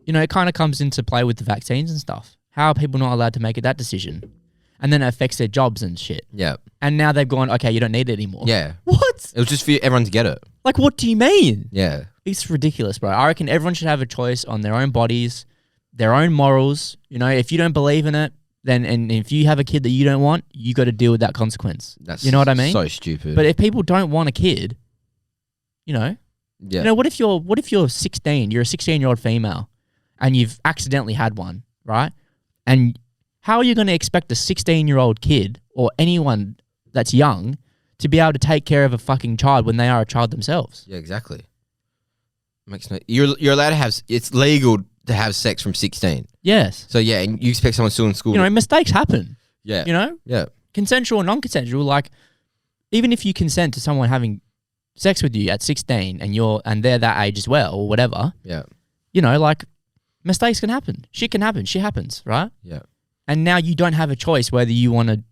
it kind of comes into play with the vaccines and stuff. How are people not allowed to make that decision? And then it affects their jobs and shit. Yeah. And now they've gone, okay, you don't need it anymore. Yeah. What? It was just for everyone to get it. Like, what do you mean? Yeah. It's ridiculous, bro. I reckon everyone should have a choice on their own bodies, their own morals. If you don't believe in it, then and if you have a kid that you don't want, you got to deal with that consequence. That's you know what I mean? So stupid. But if people don't want a kid, you know. Yeah. You know, what if you're 16, you're a 16-year-old female and you've accidentally had one, right? And how are you going to expect a 16-year-old kid or anyone that's young to be able to take care of a fucking child when they are a child themselves? Yeah, exactly. Makes no. You're allowed to have. It's legal to have sex from 16. Yes. So yeah, and you expect someone still in school. You know, mistakes happen. Yeah. You know? Yeah. Consensual or non-consensual, like even if you consent to someone having sex with you at 16 and they're that age as well or whatever. Yeah. You know, like mistakes can happen. Shit can happen. Shit happens, right? Yeah. And now you don't have a choice whether you want to.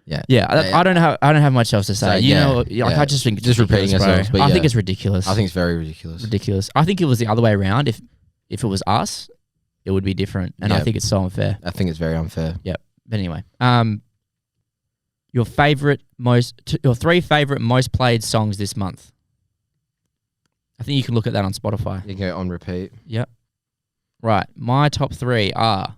Yeah. Yeah. I don't have much else to say. So, you know, like I just think it's just repeating ourselves. But I think it's ridiculous. I think it's very ridiculous. Ridiculous. I think it was the other way around. If it was us, it would be different. And I think it's so unfair. I think it's very unfair. Yep. But anyway, your three favorite most played songs this month. I think you can look at that on Spotify. You can go on repeat. Yep. Right. My top three are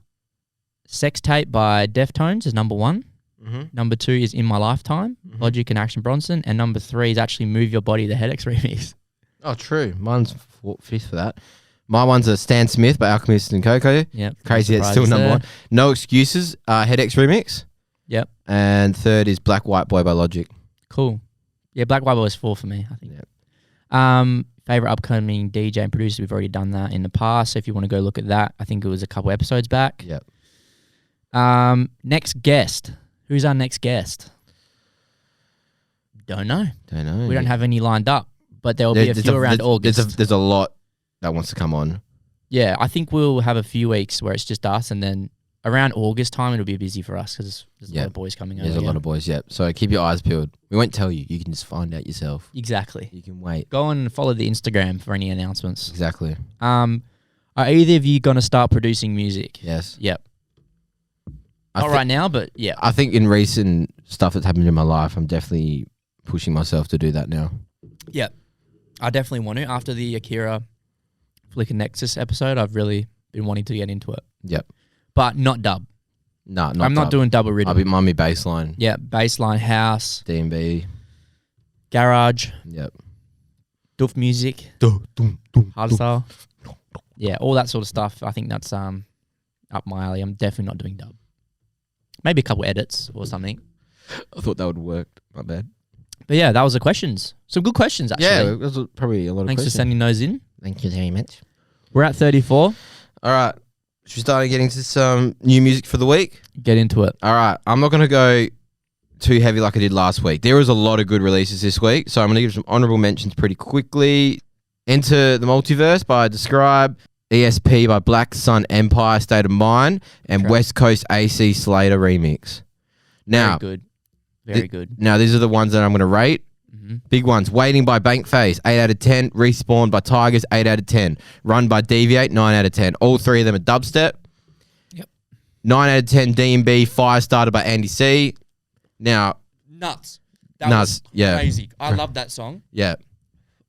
Sex Tape by Deftones is number one. Mm-hmm. Number two is In My Lifetime, Logic and Action Bronson. And number three is actually Move Your Body, the Headaches remix. Oh, true. Mine's fifth for that. My one's a Stan Smith by Alchemist and Coco. Yep. Crazy, it's still number one. No Excuses, Headaches remix. Yep. And third is Black White Boy by Logic. Cool. Yeah, Black White Boy was 4 for me, I think. Yep. Favorite upcoming DJ and producer, we've already done that in the past. So if you want to go look at that, I think it was a couple episodes back. Yep. Next guest. Who's our next guest? Don't know. We don't have any lined up, but there will be a few around August. There's a lot that wants to come on. Yeah, I think we'll have a few weeks where it's just us, and then around August time it'll be busy for us because there's a lot of boys coming over. There's a lot of boys, So keep your eyes peeled. We won't tell you. You can just find out yourself. Exactly. You can wait. Go and follow the Instagram for any announcements. Exactly. Are either of you going to start producing music? Yes. Yep. Not right now, but yeah. I think in recent stuff that's happened in my life, I'm definitely pushing myself to do that now. Yep. I definitely want to. After the Akira Flickr Nexus episode, I've really been wanting to get into it. Yep. But not dub. No, not I'm not doing double rhythm. I'll be mummy baseline. Yeah, baseline, house, D&B. garage, Yep. doof music, hardstyle. Yeah, all that sort of stuff. I think that's up my alley. I'm definitely not doing dub. Maybe a couple edits or something. I thought that would work. My bad. But yeah, that was the questions. Some good questions, actually. Yeah, that was probably a lot of Thanks questions. for sending those in. Thank you very much. We're at 34. All right. Should we start getting to some new music for the week? Get into it. All right. I'm not going to go too heavy like I did last week. There was a lot of good releases this week, so I'm going to give some honorable mentions pretty quickly. Enter the Multiverse by Describe, ESP by Black Sun Empire, State of Mind, and West Coast AC Slater remix. Now, very good. Very good. Now, these are the ones that I'm going to rate. Big ones. Waiting by Bankface, 8 out of 10. Respawn by Tigers, 8 out of 10. Run by Deviate, 9 out of 10. All three of them are dubstep. Yep. 9 out of 10 D&B, Firestarter by Andy C. Now. Nuts. Nuts, yeah. Crazy. I love that song. Yeah.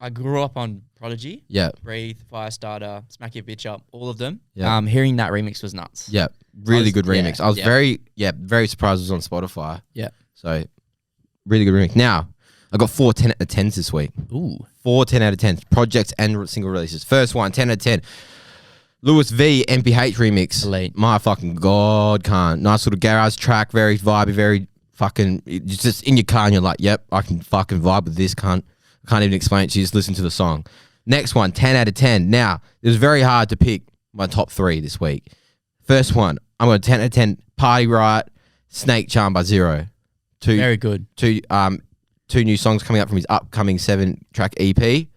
I grew up on Prodigy. Yeah. Breathe, Firestarter, Smack Your Bitch Up, all of them. Yeah. Hearing that remix was nuts. Yeah. Really good remix. I was very surprised it was on Spotify. Yeah. So, really good remix. Now, I got 4 10 out of 10s this week. Ooh. 4 10 out of 10s. Projects and single releases. First one, 10 out of 10. Lewis V MPH remix. Elite. My fucking God, can't. Nice little garage track, very vibey, very fucking, it's just in your car and you're like, yep, I can fucking vibe with this, cunt. I can't even explain it to you, just listen to the song. Next one, 10 out of 10. Now, it was very hard to pick my top 3 this week. First one, I'm going to 10 out of 10, Party Right, Snake Charm by Zero. Very good. Two new songs coming up from his upcoming 7-track EP.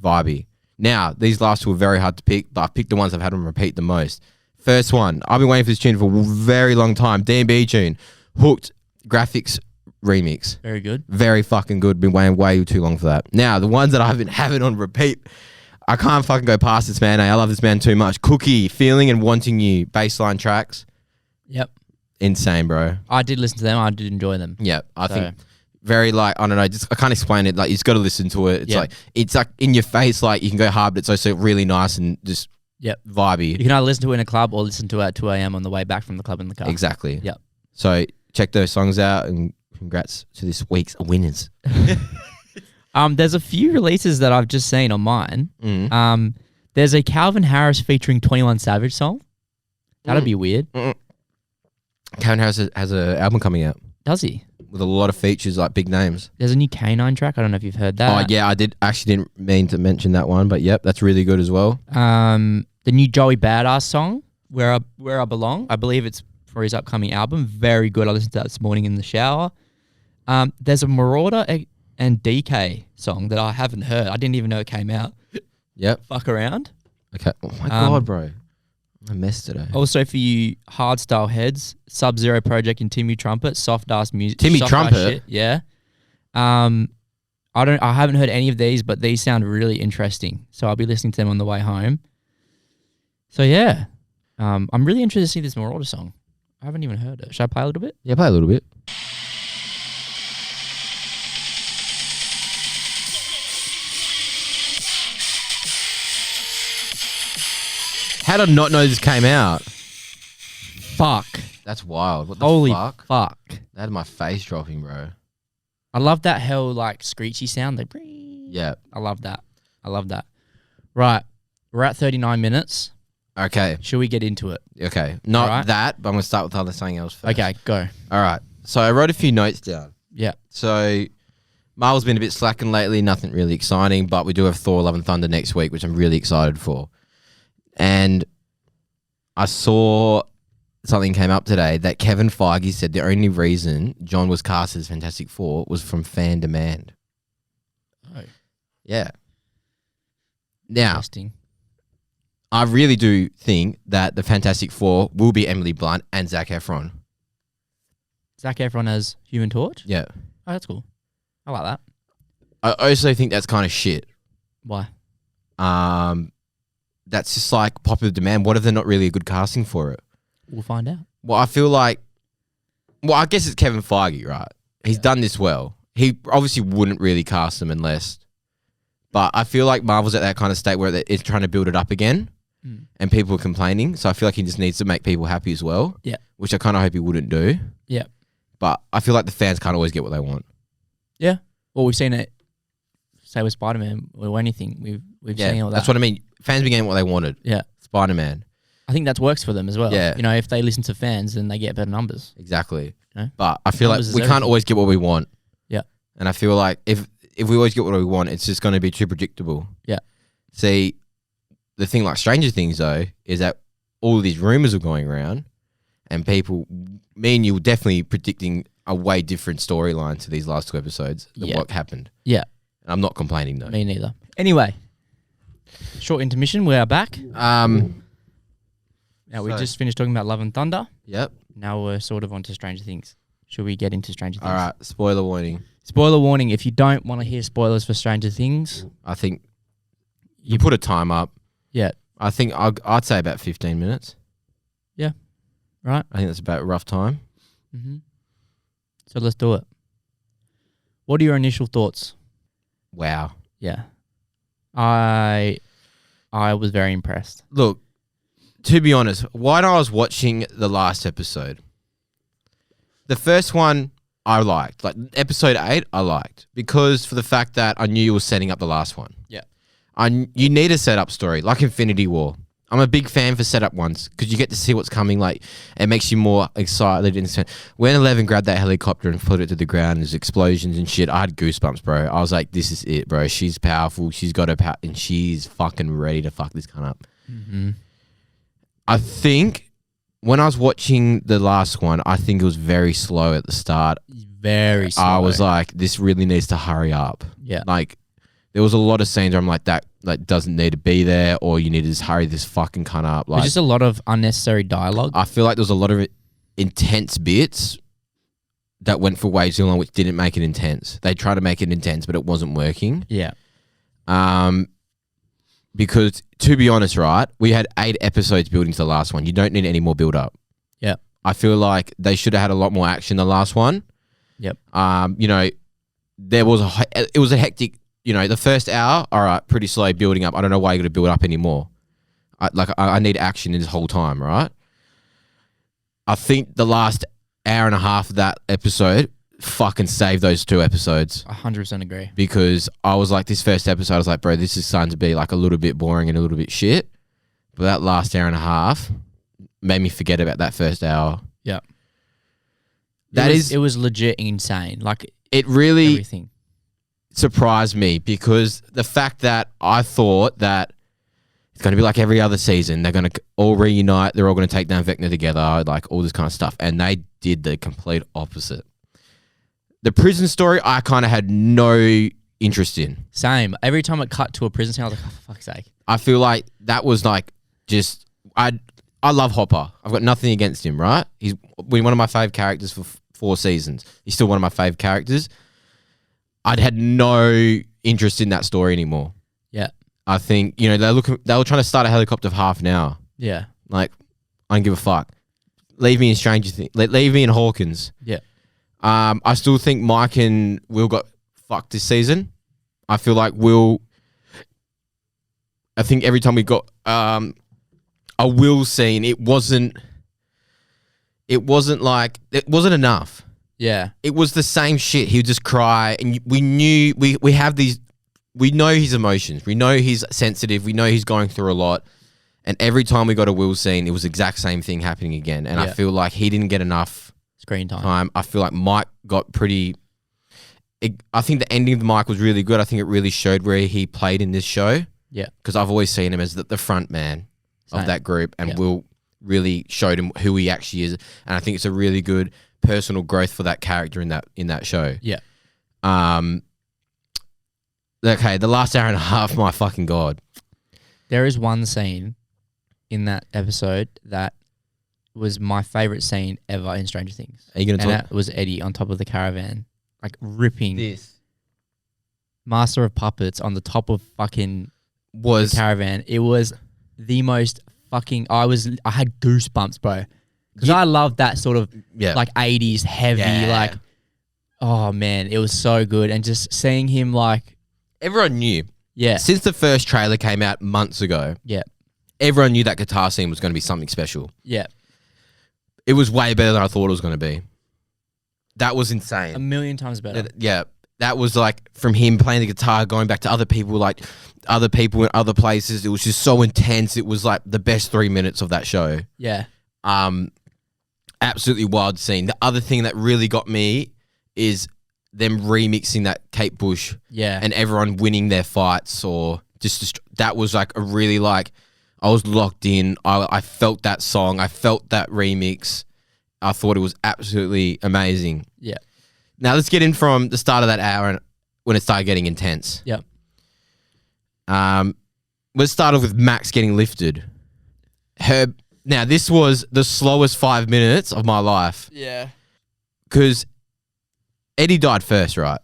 Vibey. Now, these last two were very hard to pick, but I've picked the ones I've had on repeat the most. First one, I've been waiting for this tune for a very long time. D&B tune. Hooked Graphics remix. Very good. Very fucking good. Been waiting way too long for that. Now, the ones that I've been having on repeat, I can't fucking go past this man. I love this man too much. Cookie, Feeling and Wanting You, baseline tracks. Yep. Insane, bro. I did listen to them. I did enjoy them. Yeah, I think very like, I don't know, just I can't explain it. Like, you just got to listen to it. It's like in your face, like you can go hard, but it's also really nice and just vibey. You can either listen to it in a club or listen to it at 2 a.m. on the way back from the club in the car. Exactly. Yep. So check those songs out and congrats to this week's winners. There's a few releases that I've just seen on mine. Mm. There's a Calvin Harris featuring 21 Savage song. That'd be weird. Calvin Harris has an album coming out. Does he? With a lot of features, like big names. There's a new K9 track. I don't know if you've heard that. Oh, yeah, I didn't mean to mention that one, but yep, that's really good as well. The new Joey Badass song, Where I Belong. I believe it's for his upcoming album. Very good. I listened to that this morning in the shower. There's a Marauder and DK song that I haven't heard. I didn't even know it came out. Yep. Fuck around. Okay. Oh my God, bro. I messed today. Also for you hardstyle heads, Sub-Zero Project and Timmy Trumpet, soft ass music. Timmy Trumpet? Shit, yeah. I haven't heard any of these, but these sound really interesting. So I'll be listening to them on the way home. So yeah. I'm really interested to see this Marauder song. I haven't even heard it. Should I play a little bit? Yeah, play a little bit. How did I not know this came out? Fuck. That's wild. What the Holy fuck? fuck. That had my face dropping, bro. I love that hell like screechy sound. Like, yeah. I love that. Right. We're at 39 minutes. Okay. Should we get into it? Okay. Not right. that, but I'm going to start with something else first. Okay, go. All right. So I wrote a few notes down. Yeah. So Marvel's been a bit slacking lately, nothing really exciting, but we do have Thor Love and Thunder next week, which I'm really excited for. And I saw something came up today that Kevin Feige said the only reason John was cast as Fantastic Four was from fan demand. Oh. Yeah. Now, Interesting. I really do think that the Fantastic Four will be Emily Blunt and Zac Efron. Zac Efron as Human Torch? Yeah. Oh, that's cool. I like that. I also think that's kind of shit. Why? That's just like popular demand. What if they're not really a good casting for it? We'll find out. Well, I feel like, I guess it's Kevin Feige, right? He's done this well. He obviously wouldn't really cast them unless, but I feel like Marvel's at that kind of state where it's trying to build it up again and people are complaining. So I feel like he just needs to make people happy as well. Yeah. Which I kind of hope he wouldn't do. Yeah. But I feel like the fans can't always get what they want. Yeah. Well, we've seen it, say with Spider-Man or anything. We've seen all that. That's what I mean. Fans be getting what they wanted. Yeah. Spider-Man. I think that works for them as well. Yeah. You know, if they listen to fans, then they get better numbers. Exactly. You know? But I feel like Numbers is we can't everything. always get what we want. Yeah. And I feel like if we always get what we want, it's just going to be too predictable. Yeah. See, the thing like Stranger Things, though, is that all of these rumors are going around and people, me and you were definitely predicting a way different storyline to these last two episodes than what happened. Yeah. And I'm not complaining, though. Me neither. Anyway, short intermission. We are back. Now, we just finished talking about Love and Thunder. Yep. Now we're sort of on to Stranger Things. Should we get into Stranger Things? All right. Spoiler warning. Spoiler warning. If you don't want to hear spoilers for Stranger Things, I think you put a time up. yeah. I think I'd say about 15 minutes. Yeah. Right. I think that's about a rough time. Mm-hmm. So let's do it. What are your initial thoughts? Wow. Yeah. I was very impressed. Look, to be honest, when I was watching the last episode, the first one I liked. Like episode 8, I liked. Because for the fact that I knew you were setting up the last one. Yeah. You need a setup story, like Infinity War. I'm a big fan for setup ones because you get to see what's coming. Like it makes you more excited. When 11 grabbed that helicopter and put it to the ground, there's explosions and shit. I had goosebumps, bro. I was like, "This is it, bro. She's powerful. She's got her power, and she's fucking ready to fuck this cunt up." Mm-hmm. I think when I was watching the last one, I think it was very slow at the start. Very slow. I was like, "This really needs to hurry up." Yeah. Like there was a lot of scenes where I'm like, "That like doesn't need to be there," or you need to just hurry this fucking cunt up. Like There's just a lot of unnecessary dialogue. I feel like there was a lot of intense bits that went for way too long, which didn't make it intense. They tried to make it intense, but it wasn't working. Yeah. Because to be honest, right, we had 8 episodes building to the last one. You don't need any more build up. Yeah. I feel like they should have had a lot more action the last one. Yep. You know, it was a hectic. You know, the first hour, all right, pretty slow building up. I don't know why you got to build up anymore. I need action in this whole time, right? I think the last hour and a half of that episode fucking save those 2 episodes. 100% agree. Because I was like, this first episode, I was like, bro, this is starting to be like a little bit boring and a little bit shit. But that last hour and a half made me forget about that first hour. Yeah. It was legit insane. Like, it really everything surprised me, because the fact that I thought that it's going to be like every other season, they're going to all reunite, they're all going to take down Vecna together, like all this kind of stuff. And they did the complete opposite. The prison story, I kind of had no interest in. Same. Every time it cut to a prison scene, I was like, oh, for fuck's sake. I feel like that was like just... I love Hopper. I've got nothing against him, right? He's been one of my fave characters for 4 seasons. He's still one of my fave characters. I'd had no interest in that story anymore. Yeah. I think, you know, they were trying to start a helicopter for half an hour. Yeah. Like, I don't give a fuck. Leave me in Stranger Things. Leave me in Hawkins. Yeah. I still think Mike and Will got fucked this season. I feel like Will... I think every time we got... a Will scene, it wasn't enough. Yeah. It was the same shit. He would just cry, and we knew we have these. We know his emotions. We know he's sensitive. We know he's going through a lot. And every time we got a Will scene, it was the exact same thing happening again. And I feel like he didn't get enough screen time. I feel like Mike got pretty. I think the ending of Mike was really good. I think it really showed where he played in this show. Yeah. Because I've always seen him as the front man of that group, and Will really showed him who he actually is, and I think it's a really good personal growth for that character in that show. Yeah. Okay, the last hour and a half, my fucking God. There is one scene in that episode that was my favorite scene ever in Stranger Things. Are you going to talk? And that was Eddie on top of the caravan, like ripping This Master of Puppets on the top of fucking the caravan. It was the most fucking... I had goosebumps, bro. Because I love that sort of like 80s heavy, like... Oh, man. It was so good. And just seeing him like... Everyone knew. Yeah. Since the first trailer came out months ago. Yeah. Everyone knew that guitar scene was going to be something special. Yeah. It was way better than I thought it was going to be. That was insane. 1,000,000 times better. Yeah. That was like from him playing the guitar, going back to other people in other places. It was just so intense. It was like the best 3 minutes of that show. Yeah. Absolutely wild scene. The other thing that really got me is them remixing that Kate Bush. Yeah. And everyone winning their fights, or just that was like a really like, I was locked in. I felt that song. I felt that remix. I thought it was absolutely amazing. Yeah. Now let's get in from the start of that hour and when it started getting intense. Yep. Let's start off with Max getting lifted. Now this was the slowest 5 minutes of my life. Yeah. Because Eddie died first, right?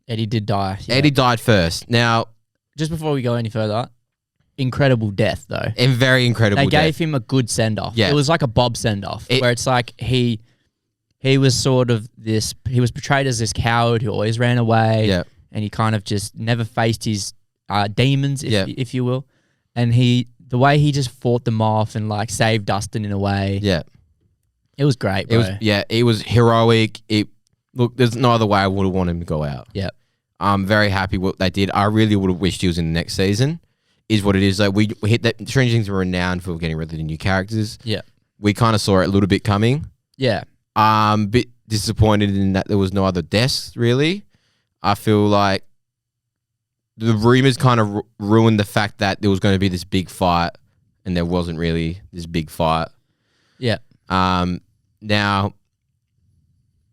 Eddie did die. Yeah. Eddie died first. Now, just before we go any further, incredible death though. And very incredible death. They gave him a good send-off. Yeah. It was like a Bob send-off where it's like he was sort of this, he was portrayed as this coward who always ran away. Yeah. And he kind of just never faced his demons, if you will. And the way he just fought them off and like saved Dustin in a way. Yeah. It was great, bro. It was heroic. Look, there's no other way I would have wanted him to go out. Yeah. I'm very happy what they did. I really would have wished he was in the next season. Is what it is. Though we hit that. Stranger Things were renowned for getting rid of the new characters. Yeah. We kind of saw it a little bit coming. Yeah. Bit disappointed in that there was no other deaths, really. I feel like the rumors kind of ruined the fact that there was going to be this big fight, and there wasn't really this big fight. Yeah. Now,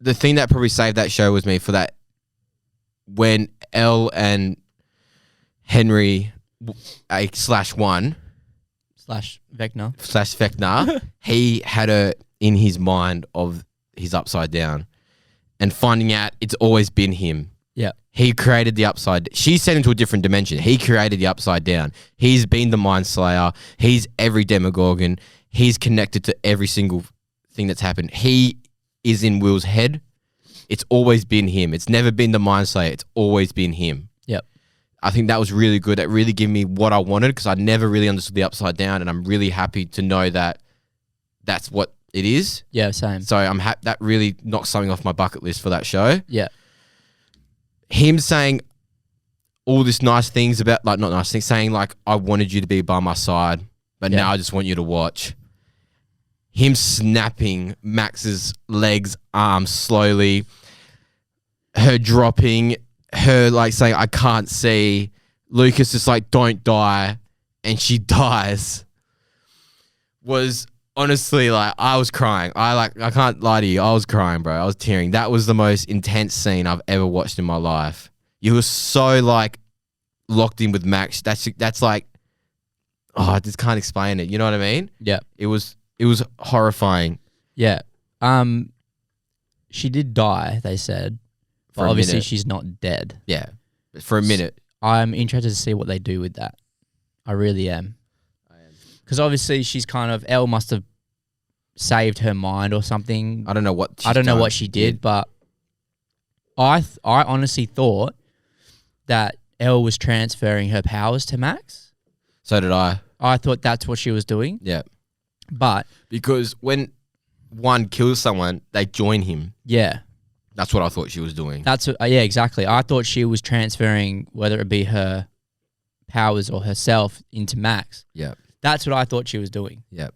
the thing that probably saved that show was me for that when Elle and Henry /1 Vecna he had her in his mind of his upside down, and finding out it's always been him. Yeah. He created the upside. She sent him to a different dimension. He created the upside down. He's been the Mind Slayer. He's every Demogorgon. He's connected to every single thing that's happened. He is in Will's head. It's always been him. It's never been the Mind Slayer. It's always been him. Yep. I think that was really good. That really gave me what I wanted, because I never really understood the upside down, and I'm really happy to know that that's what it is. Yeah, same. So I'm happy that really knocked something off my bucket list for that show. Yeah. Him saying all this nice things about, like, not nice things, saying like, I wanted you to be by my side, but now I just want you to watch. Him snapping Max's legs, arms slowly, her dropping, her like saying, I can't see. Lucas is like, don't die. And she dies. Was honestly like, I was crying. I can't lie to you. I was crying, bro. I was tearing. That was the most intense scene I've ever watched in my life. You were so like locked in with Max. That's like, oh, I just can't explain it. You know what I mean? Yeah. It was horrifying. Yeah. She did die, they said. But obviously she's not dead. Yeah. For a minute. I'm interested to see what they do with that. I really am. Because obviously she's kind of, Elle must have saved her mind or something. I don't know what she did, but I honestly thought that Elle was transferring her powers to Max. So did I. I thought that's what she was doing. Yeah. But because when one kills someone, they join him. Yeah. That's what I thought she was doing. Yeah, exactly. I thought she was transferring, whether it be her powers or herself, into Max. Yeah. That's what I thought she was doing. Yeah.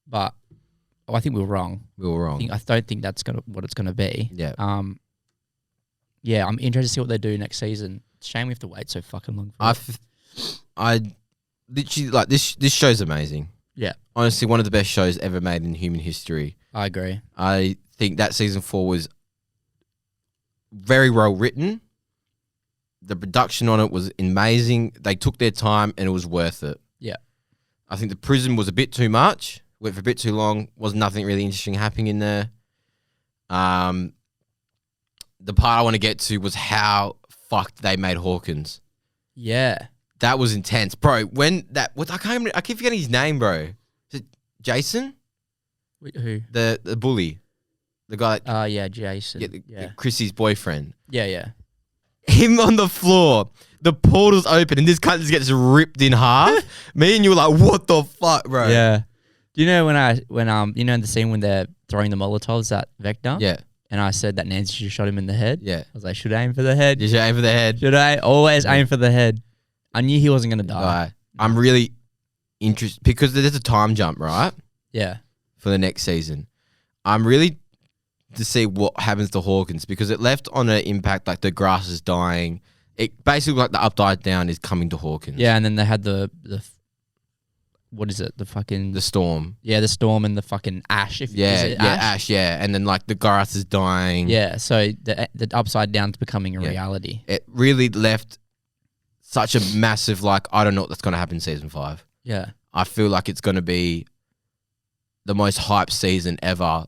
But I think we were wrong. We were wrong. I don't think that's what it's gonna be. Yeah. Yeah, I'm interested to see what they do next season. Shame we have to wait so fucking long for it. I literally like this show's amazing. Yeah. Honestly, one of the best shows ever made in human history. I agree. I think that season 4 was very well written. The production on it was amazing. They took their time and it was worth it. Yeah. I think the prison was a bit too much. Went for a bit too long. Was nothing really interesting happening in there. The part I want to get to was how fucked they made Hawkins. Yeah. That was intense. Bro, when that... I keep forgetting his name, bro. Is it Jason? Who? The bully. The guy that... yeah, Jason. Yeah. Chrissy's boyfriend. Yeah, yeah. Him on the floor. The portal's open and this cunt just gets ripped in half. Me and you were like, what the fuck, bro? Yeah. Do you know when you know the scene when they're throwing the Molotovs at Vector? Yeah. And I said that Nancy should shot him in the head? Yeah. I was like, should I aim for the head? You should aim for the head. Should I always aim for the head? I knew he wasn't going to die. I'm really interested because there's a time jump, right? Yeah. For the next season. I'm really to see what happens to Hawkins because it left on an impact like the grass is dying. It basically like the upside down is coming to Hawkins. Yeah, and then they had the what is it? The storm. Yeah, the storm and the fucking ash. Ash, yeah. And then like the grass is dying. Yeah, so the upside down's becoming a reality. It really left such a massive like I don't know what's going to happen in season 5. Yeah. I feel like it's going to be the most hyped season ever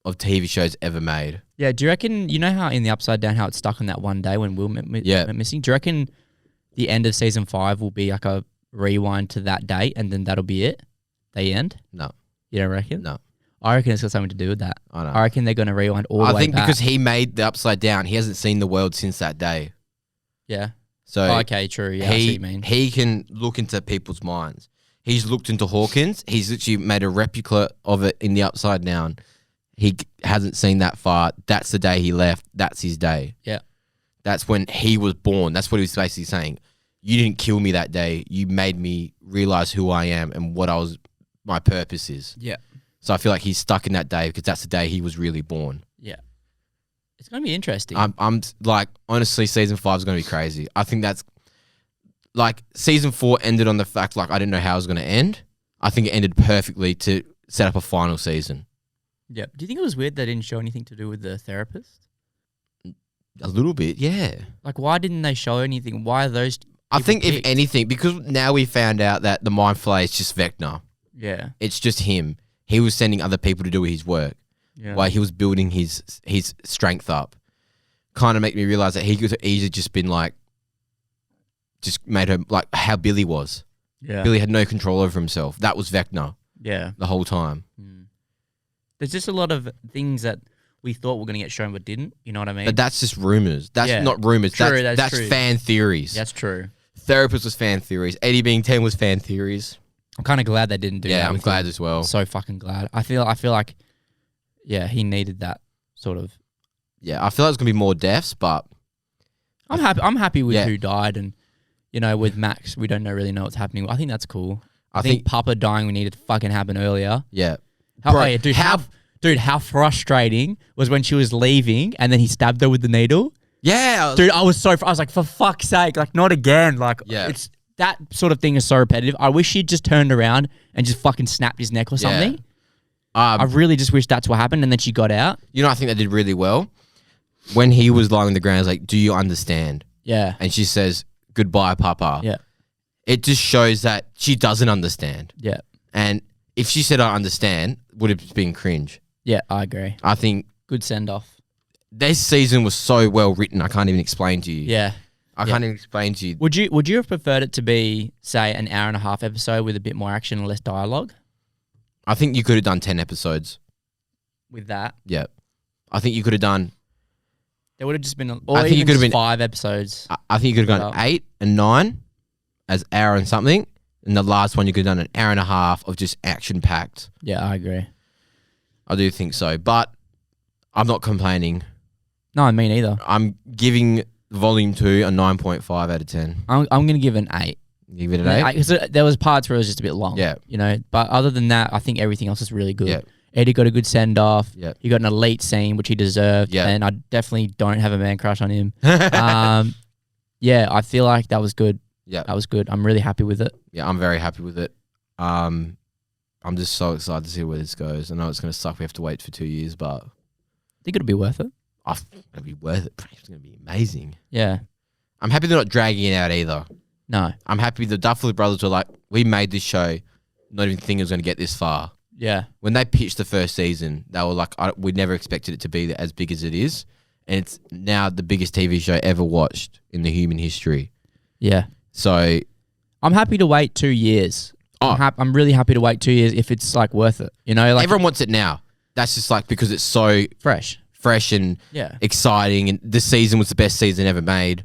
of TV shows ever made. Yeah, do you reckon, you know how in the Upside Down, how it's stuck on that one day when Will went missing? Do you reckon the end of season 5 will be like a rewind to that date and then that'll be it? The end? No. You don't reckon? No. I reckon it's got something to do with that. I know. I reckon they're going to rewind all the way back. I think because he made the Upside Down, he hasn't seen the world since that day. Yeah. So okay, true. Yeah, I see what you mean. He can look into people's minds. He's looked into Hawkins. He's literally made a replica of it in the Upside Down. He hasn't seen that far. That's the day he left. That's his day. Yeah. That's when he was born. That's what he was basically saying. You didn't kill me that day. You made me realize who I am and what my purpose is. Yeah. So I feel like he's stuck in that day because that's the day he was really born. Yeah. It's going to be interesting. I'm like, honestly, season 5 is going to be crazy. I think that's like season 4 ended on the fact like I didn't know how it was going to end. I think it ended perfectly to set up a final season. Yeah. Do you think it was weird they didn't show anything to do with the therapist? A little bit, yeah. Like, why didn't they show anything? Why are those I think picked? if anything, because now we found out that the Mind Flayer is just Vecna. Yeah. It's just him. He was sending other people to do his work. Yeah. While he was building his strength up. Kind of make me realize that he could have easily just been like, just made her like how Billy was. Yeah. Billy had no control over himself. That was Vecna. Yeah. The whole time. There's just a lot of things that we thought were going to get shown but didn't. You know what I mean? But that's just rumors. That's not rumors. True, that's true. fan theories. That's true. Therapist was fan theories. Eddie being 10 was fan theories. I'm kind of glad they didn't do that. Yeah, I'm glad as well. So fucking glad. I feel like, yeah, he needed that sort of. Yeah, I feel like there's gonna be more deaths, but I'm happy with who died, and with Max, we don't really know what's happening. I think that's cool. I think Papa dying, we needed to fucking happen earlier. Yeah, how frustrating was when she was leaving and then he stabbed her with the needle. Yeah, dude, I was like, for fuck's sake, like not again. Like, it's that sort of thing is so repetitive. I wish he'd just turned around and just fucking snapped his neck or something. I really just wish that's what happened, and then she got out. I think they did really well. When he was lying on the ground, I was like, do you understand? Yeah. And she says, goodbye, Papa. Yeah. It just shows that she doesn't understand. Yeah. And if she said, I understand, would have been cringe. Yeah, I agree. I think... Good send-off. This season was so well written, I can't even explain to you. Yeah. I can't even explain to you. Would you have preferred it to be, say, an hour and a half episode with a bit more action and less dialogue? I think you could have done 10 episodes. With that? Yeah. I think you could have done... There would have just been... I think you could have been 5 episodes. I think you could have gone 8 and 9 as hour and something. And the last one, you could have done an hour and a half of just action-packed. Yeah, I agree. I do think so. But I'm not complaining. No, me neither. I'm giving Volume 2 a 9.5 out of 10. I'm going to give it an 8. Give it an 8? Because there was parts where it was just a bit long. Yeah. But other than that, I think everything else is really good. Yeah. Eddie got a good send-off. Yeah. He got an elite scene, which he deserved. Yeah. And I definitely don't have a man crush on him. Yeah, I feel like that was good. Yeah. That was good. I'm really happy with it. Yeah, I'm very happy with it. I'm just so excited to see where this goes. I know it's going to suck. We have to wait for 2 years, but... I think it'll be worth it. It'll be worth it. It's going to be amazing. Yeah. I'm happy they're not dragging it out either. No. I'm happy the Duffer Brothers were like, we made this show, not even thinking it was going to get this far. Yeah. When they pitched the first season, they were like, we never expected it to be as big as it is. And it's now the biggest TV show ever watched in the human history. Yeah. So... I'm happy to wait 2 years. I'm really happy to wait 2 years if it's like worth it. Like everyone wants it now. That's just like because it's so... fresh and exciting, and this season was the best season ever made.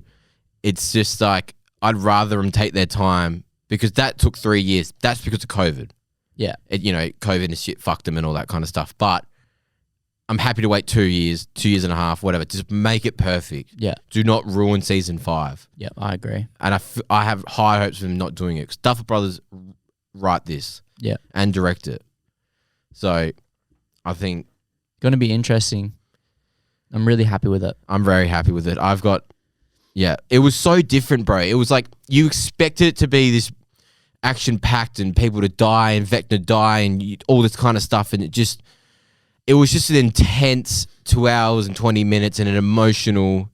It's just like, I'd rather them take their time because that took 3 years. That's because of COVID. Yeah. COVID and shit fucked them and all that kind of stuff. But I'm happy to wait 2 years, 2 years and a half, whatever. Just make it perfect. Yeah. Do not ruin season 5. Yeah, I agree. And I have high hopes of them not doing it because Duffer Brothers write this. Yeah. And direct it. So I think... Going to be interesting. I'm really happy with it. I'm very happy with it. It was so different, bro. It was like you expected it to be this action-packed and people to die and Vecna die and all this kind of stuff. And it was just an intense 2 hours and 20 minutes and an emotional,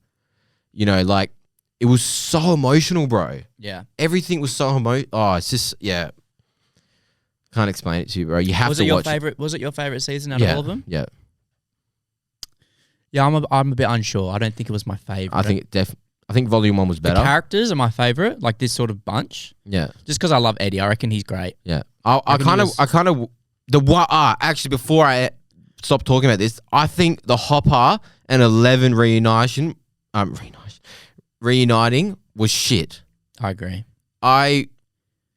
it was so emotional, bro. Yeah. Everything was so emotional. Oh, it's just, yeah. Can't explain it to you, bro. You have to watch it. Was it your favorite season out of all of them? Yeah. Yeah, I'm a bit unsure. I don't think it was my favorite. I think Volume 1 was better. The characters are my favorite, like this sort of bunch. Yeah. Just because I love Eddie, I reckon he's great. Yeah. Actually, before I stop talking about this, I think the Hopper and 11 reuniting was shit. I agree. I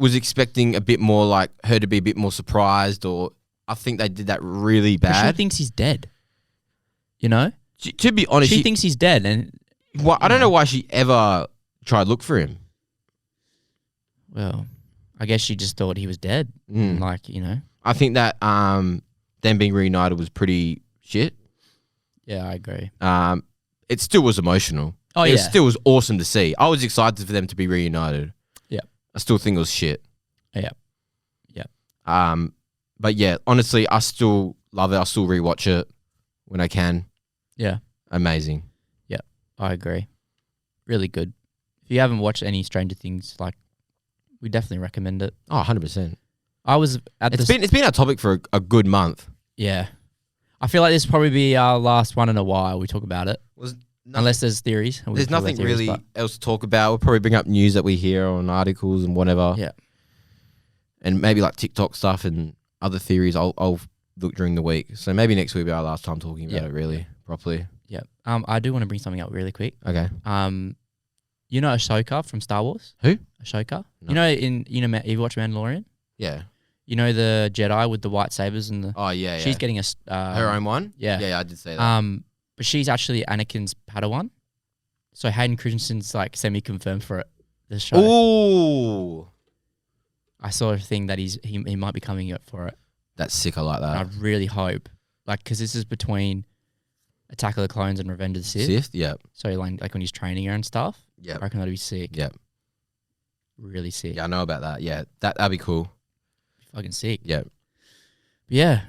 was expecting a bit more like her to be a bit more surprised, or I think they did that really bad. She thinks he's dead. To be honest, she thinks he's dead, and I don't know why she ever tried to look for him. Well, I guess she just thought he was dead. I think that them being reunited was pretty shit. Yeah, I agree. It still was emotional. Oh, it still was awesome to see. I was excited for them to be reunited. Yeah. I still think it was shit. Yeah. Yeah. But yeah, honestly, I still love it. I still rewatch it when I can. Yeah. Amazing. Yeah, I agree. Really good. If you haven't watched any Stranger Things, we definitely recommend it. Oh, 100%. It's been our topic for a good month. Yeah. I feel like this will probably be our last one in a while we talk about it. Unless there's theories. There's nothing really else to talk about. We'll probably bring up news that we hear on articles and whatever. Yeah. And maybe like TikTok stuff and other theories I'll look during the week. So maybe next week will be our last time talking about it really properly. Yeah. I do want to bring something up really quick. Okay. Ahsoka from Star Wars? Who? Ahsoka. No. You watch Mandalorian? Yeah. You know the Jedi with the white sabers and the. Oh yeah. She's getting a her own one. Yeah. Yeah, I did say that. But she's actually Anakin's Padawan. So Hayden Christensen's like semi-confirmed for it. This show. Ooh. I saw a thing that he might be coming up for it. That's sick. I like that. And I really hope, like, because this is between Attack of the Clones and Revenge of the Sith. Sith, yep. So like when he's training her and stuff. Yeah. I reckon that'd be sick. Yep. Really sick. Yeah, I know about that. Yeah, that'd be cool. Fucking sick. Yep. But yeah.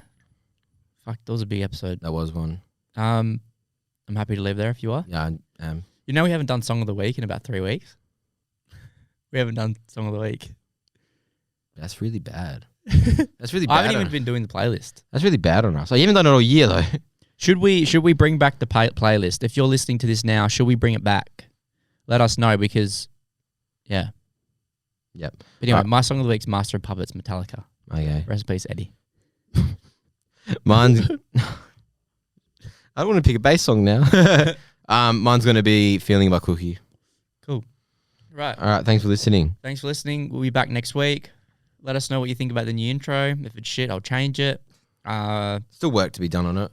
Fuck, that was a big episode. That was one. I'm happy to leave there if you are. Yeah, I am. You know we haven't done Song of the Week in about 3 weeks. We haven't done Song of the Week. That's really bad. That's really bad. I haven't even been doing the playlist. That's really bad on us. You haven't done it all year though. Should we bring back the playlist? If you're listening to this now, should we bring it back? Let us know because, yeah. Yep. But anyway, my Song of the Week's Master of Puppets, Metallica. Okay. Rest in peace, Eddie. Mine's... I don't want to pick a bass song now. Mine's going to be Feeling by Cookie. Cool. Right. All right. Thanks for listening. Thanks for listening. We'll be back next week. Let us know what you think about the new intro. If it's shit, I'll change it. Still work to be done on it.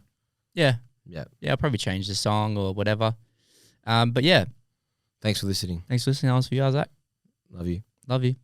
Yeah. Yeah. Yeah, I'll probably change the song or whatever. But yeah. Thanks for listening. Thanks for listening. That was for you, Isaac. Love you. Love you.